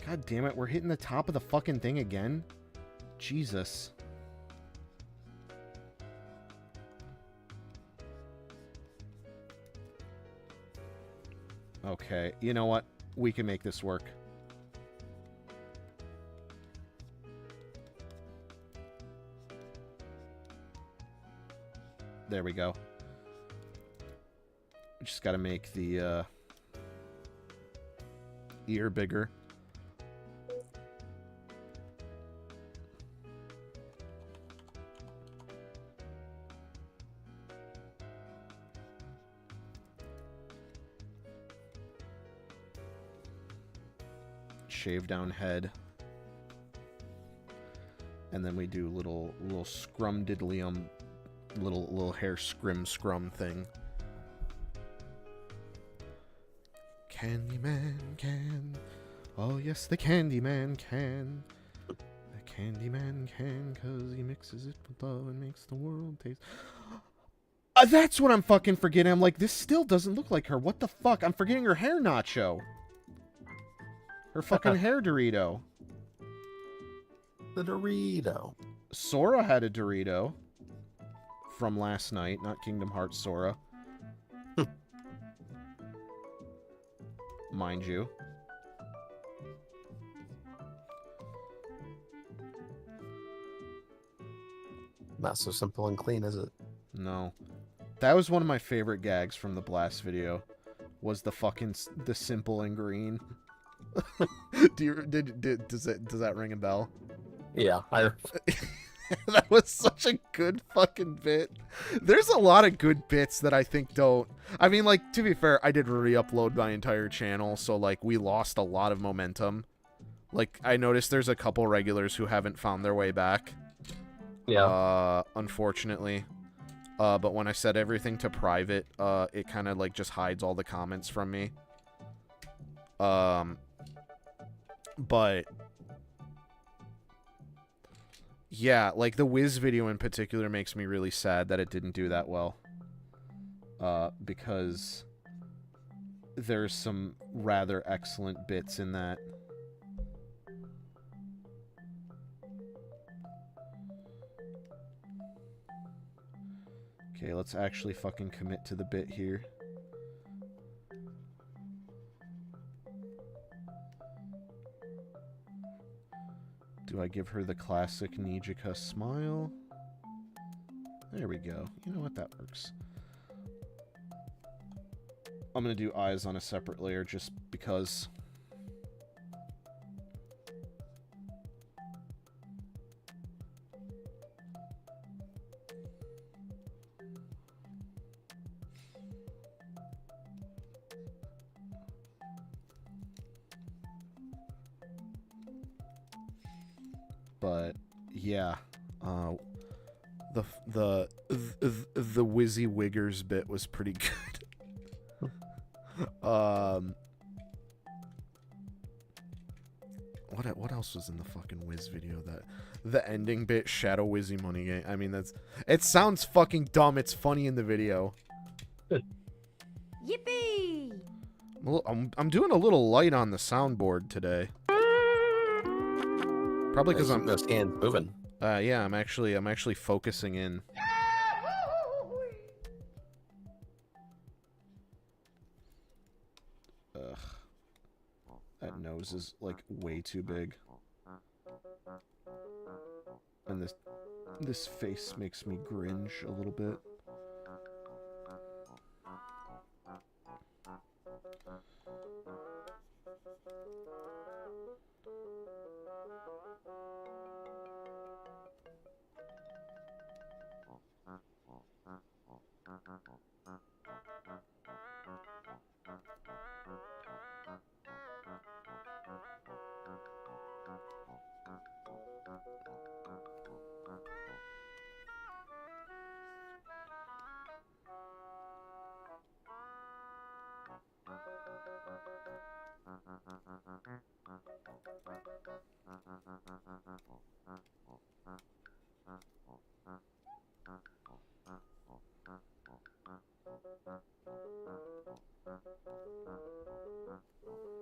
God damn it, we're hitting the top of the fucking thing again? Jesus. Okay, you know what? We can make this work. There we go. Just gotta make the ear bigger. Shave down head, and then we do little scrum diddlium, little hair scrum thing. Candyman can, oh yes, the Candyman can. The Candyman can, 'cause he mixes it with love and makes the world taste. That's what I'm fucking forgetting. I'm like, this still doesn't look like her. What the fuck? I'm forgetting her hair nacho. Her fucking hair Dorito. The Dorito. Sora had a Dorito from last night, not Kingdom Hearts Sora. Mind you. Not so simple and clean, is it? No. That was one of my favorite gags from the Blast video. Was the fucking the simple and green. Does that ring a bell? Yeah, That was such a good fucking bit. There's a lot of good bits that I think don't. I mean, like, to be fair, I did re-upload my entire channel, so like we lost a lot of momentum. Like, I noticed there's a couple regulars who haven't found their way back. Yeah. Unfortunately. But when I set everything to private, it kind of like just hides all the comments from me. But yeah, like the Wiz video in particular makes me really sad that it didn't do that well. Because there's some rather excellent bits in that. Okay, let's actually fucking commit to the bit here. Do I give her the classic Nijika smile? There we go. You know what? That works. I'm going to do eyes on a separate layer just because. But yeah, the Wizzy Wiggers bit was pretty good. What else was in the fucking Wiz video? That the ending bit, Shadow Wizzy Money Game. I mean, it sounds fucking dumb. It's funny in the video. Yippee! I'm doing a little light on the soundboard today. Probably because I'm those hands moving. Yeah, I'm actually focusing in. Ugh. That nose is like way too big. And this face makes me cringe a little bit.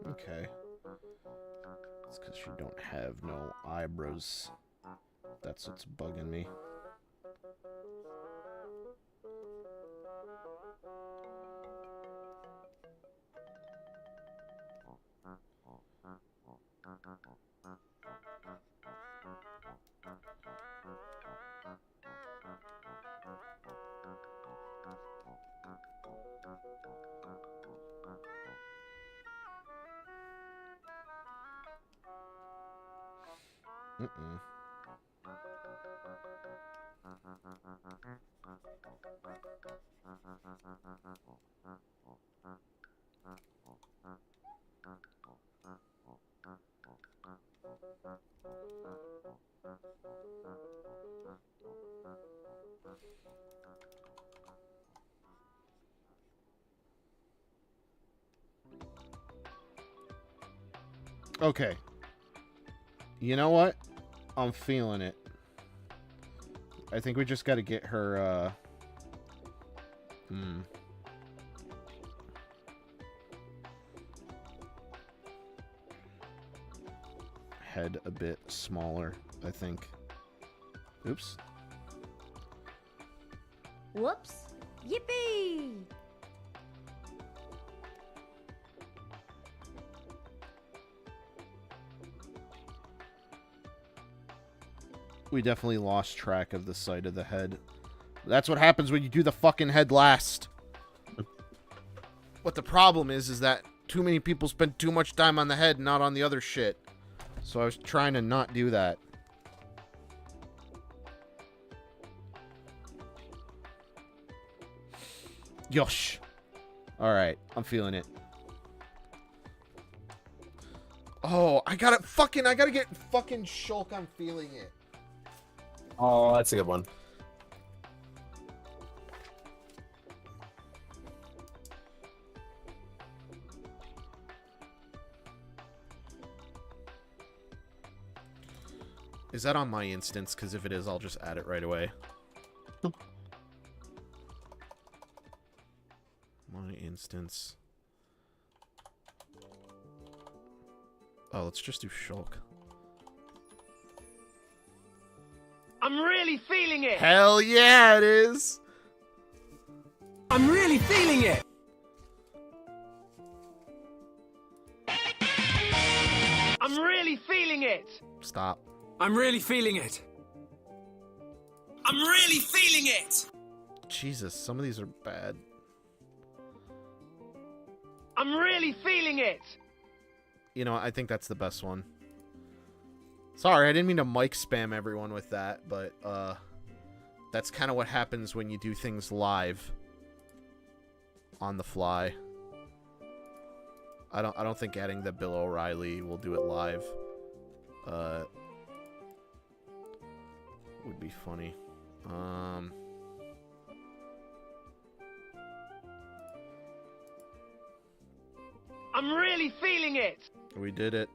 Okay. It's because she don't have no eyebrows. That's what's bugging me. Okay. You know what? I'm feeling it. I think we just got to get her, head a bit smaller, I think. Oops. Whoops. Yippee! We definitely lost track of the side of the head. That's what happens when you do the fucking head last. What the problem is that too many people spend too much time on the head and not on the other shit. So I was trying to not do that. Yosh. Alright, I'm feeling it. Oh, I gotta get fucking Shulk, I'm feeling it. Oh, that's a good one. Is that on my instance? Because if it is, I'll just add it right away. My instance. Oh, let's just do Shulk. I'm really feeling it! Hell yeah, it is! I'm really feeling it! I'm really feeling it! Stop. I'm really feeling it. I'm really feeling it. Jesus, some of these are bad. I'm really feeling it. You know, I think that's the best one. Sorry, I didn't mean to mic spam everyone with that, but that's kind of what happens when you do things live on the fly. I don't think adding the Bill O'Reilly will do it live. Would be funny. I'm really feeling it. We did it.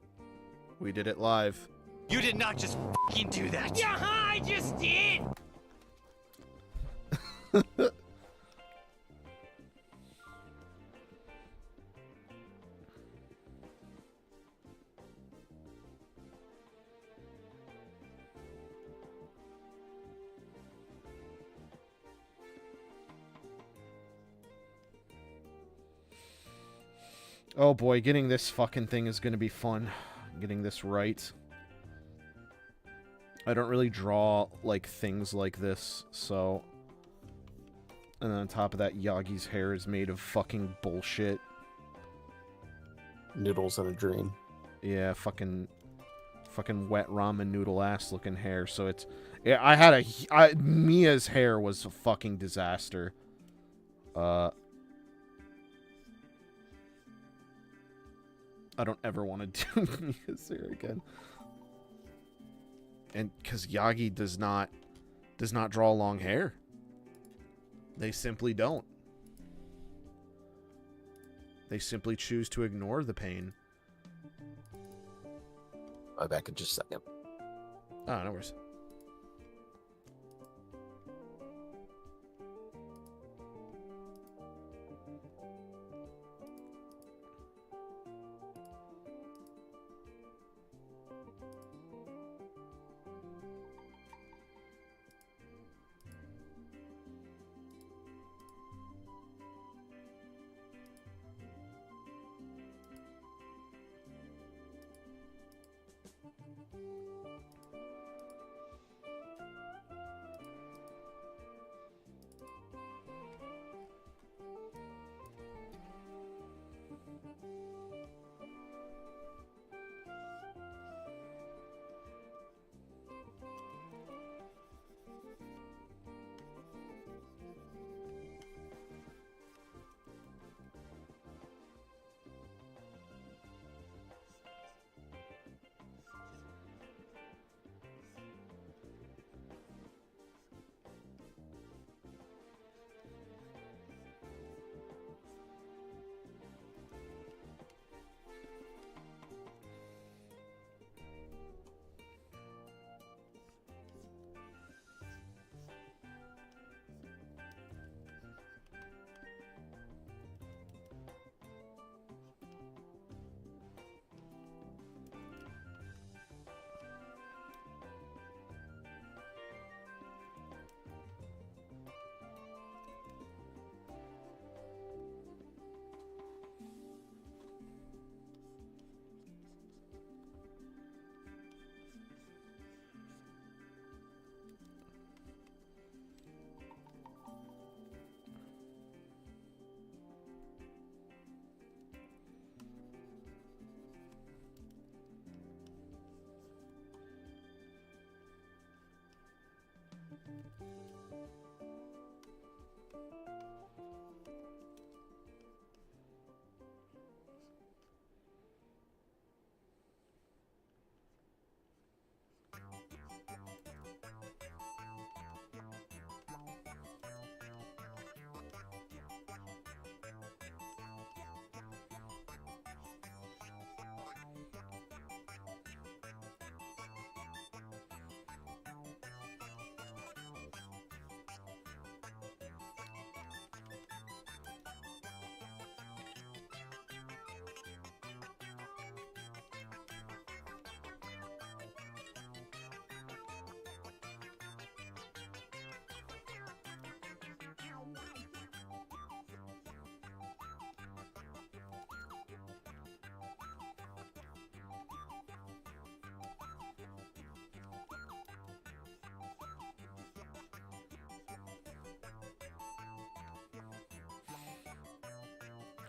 We did it live. You did not just fucking do that. Yeah, I just did. Oh boy, getting this fucking thing is gonna be fun. Getting this right. I don't really draw, like, things like this, so... And then on top of that, Yagi's hair is made of fucking bullshit. Noodles in a dream. Yeah, fucking wet ramen noodle ass looking hair, so it's... Yeah, I had Mia's hair was a fucking disaster. I don't ever want to do Mia's hair again. And because Yagi does not draw long hair. They simply don't. They simply choose to ignore the pain. I'll be back in just a second. Ah, no worries.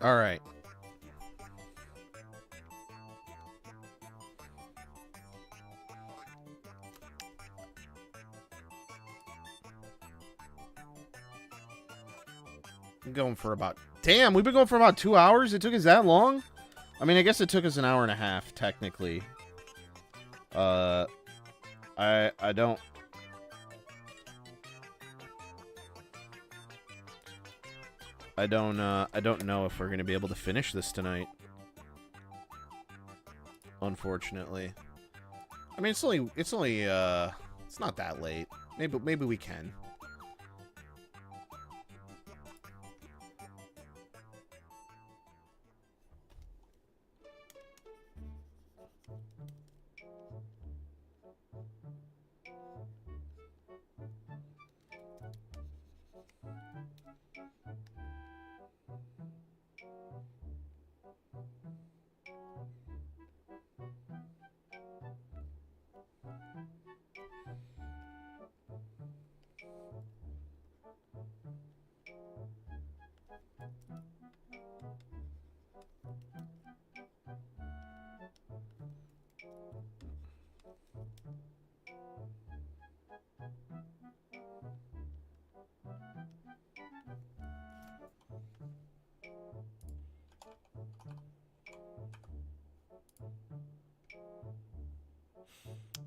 All right. I'm going for about... Damn, we've been going for about 2 hours? It took us that long? I mean, I guess it took us an hour and a half, technically. I don't... I don't know if we're gonna be able to finish this tonight. Unfortunately. I mean, it's not that late. Maybe we can.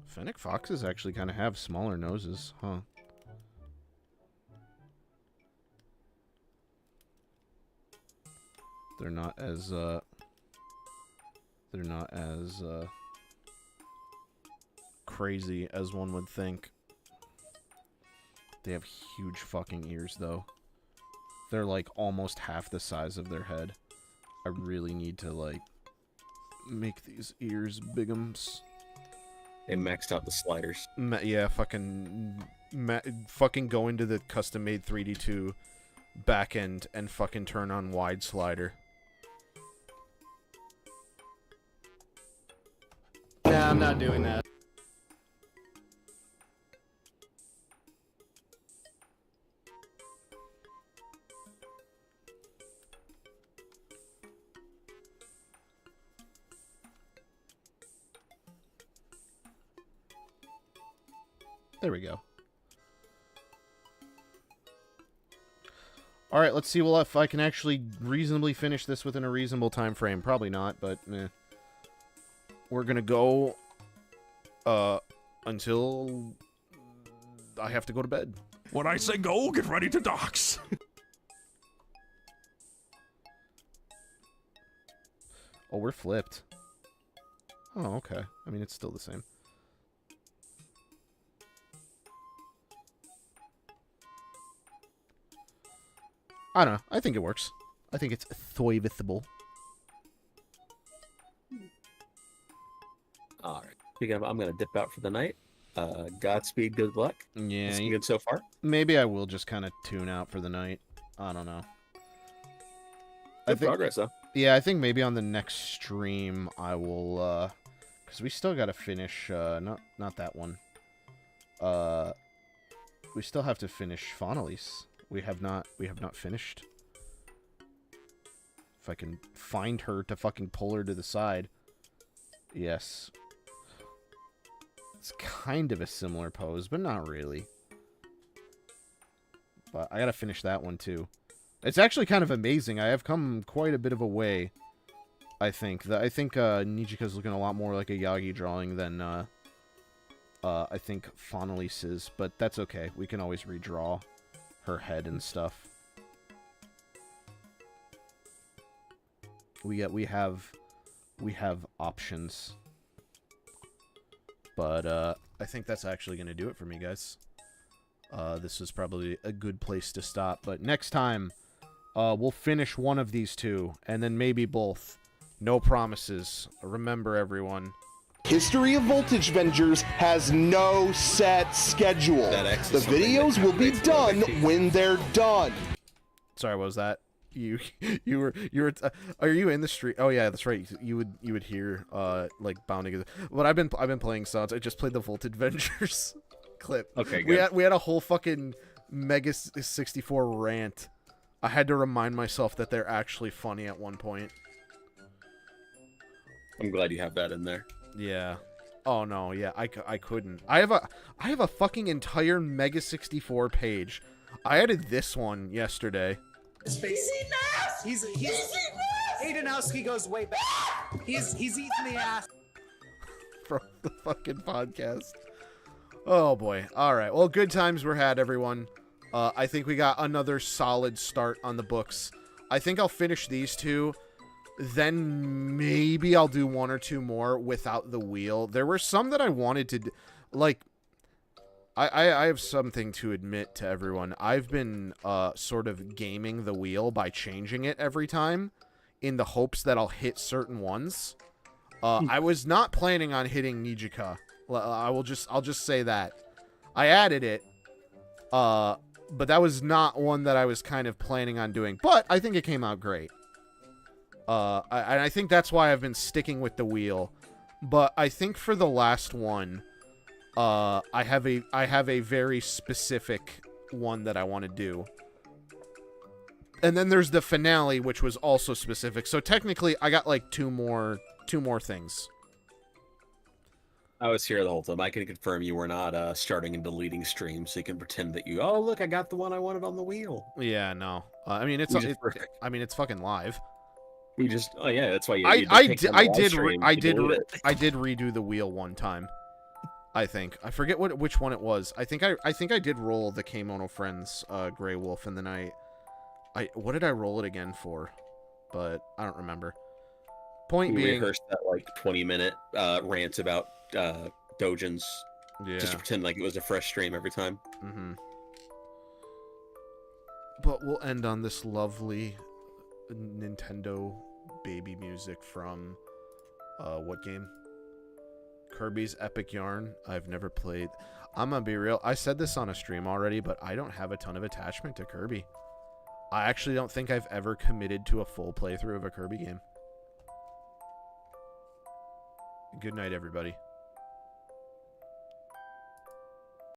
Fennec foxes actually kind of have smaller noses, huh? They're not as crazy as one would think. They have huge fucking ears, though. They're like almost half the size of their head. I really need to like make these ears bigums. They maxed out the sliders. Yeah, fucking go into the custom-made 3D2 backend and fucking turn on wide slider. Nah, I'm not doing that. There we go. Alright, let's see if I can actually reasonably finish this within a reasonable time frame. Probably not, but we're gonna go until I have to go to bed. When I say go, get ready to dox. Oh, we're flipped. Oh, okay. I mean, it's still the same. I don't know. I think it works. I think it's thoivithable. All right. Speaking of, I'm going to dip out for the night. Godspeed, good luck. Yeah. It's good so far. Maybe I will just kind of tune out for the night. I don't know. Good progress, though. Yeah, I think maybe on the next stream I will, because we still got to finish, not that one. We still have to finish Faunalise. We have not finished. If I can find her to fucking pull her to the side. Yes. It's kind of a similar pose, but not really. But I gotta finish that one too. It's actually kind of amazing. I have come quite a bit of a way, I think. I think Nijika's looking a lot more like a Yagi drawing than I think Faunalise is, but that's okay. We can always redraw her head and stuff. We have options. But I think that's actually going to do it for me, guys. This is probably a good place to stop, but next time we'll finish one of these two and then maybe both. No promises. Remember, everyone. History of Voltage Vengers has no set schedule. The videos will be done when they're done. Sorry, what was that? You were are you in the street? Oh yeah, that's right. You would hear like bounding. But I've been playing sounds. I just played the Voltage Vengers clip. Okay, good. We had a whole fucking Mega 64 rant I had to remind myself that they're actually funny at one point. I'm glad you have that in there. Yeah. Oh no, yeah, I couldn't. I have a fucking entire Mega 64 page. I added this one yesterday. His face. He's Aidenowski goes way back. He's eating the ass. From the fucking podcast. Oh boy. All right. Well, good times were had, everyone. I think we got another solid start on the books. I think I'll finish these two. Then maybe I'll do one or two more without the wheel. There were some that I wanted to like. I have something to admit to everyone. I've been sort of gaming the wheel by changing it every time in the hopes that I'll hit certain ones. I was not planning on hitting Nijika. I'll just say that. I added it. But that was not one that I was kind of planning on doing. But I think it came out great. I think that's why I've been sticking with the wheel. But I think for the last one, I have a very specific one that I want to do. And then there's the finale, which was also specific. So technically, I got like two more things. I was here the whole time. I can confirm you were not starting and deleting streams, so you can pretend that you. Oh, look, I got the one I wanted on the wheel. Yeah, no. I mean, it's fucking live. We just. Oh yeah, that's why you. I did redo the wheel one time. I think I forget which one it was. I think I did roll the K-Mono Friends Grey Wolf, and then what did I roll it again for? But I don't remember. Point being, rehearsed that like 20-minute rant about Dojins, just to pretend like it was a fresh stream every time. Mm-hmm. But we'll end on this lovely Nintendo baby music from what game? Kirby's Epic Yarn. I've never played. I'm gonna be real. I said this on a stream already, but I don't have a ton of attachment to Kirby. I actually don't think I've ever committed to a full playthrough of a Kirby game. Good night, everybody.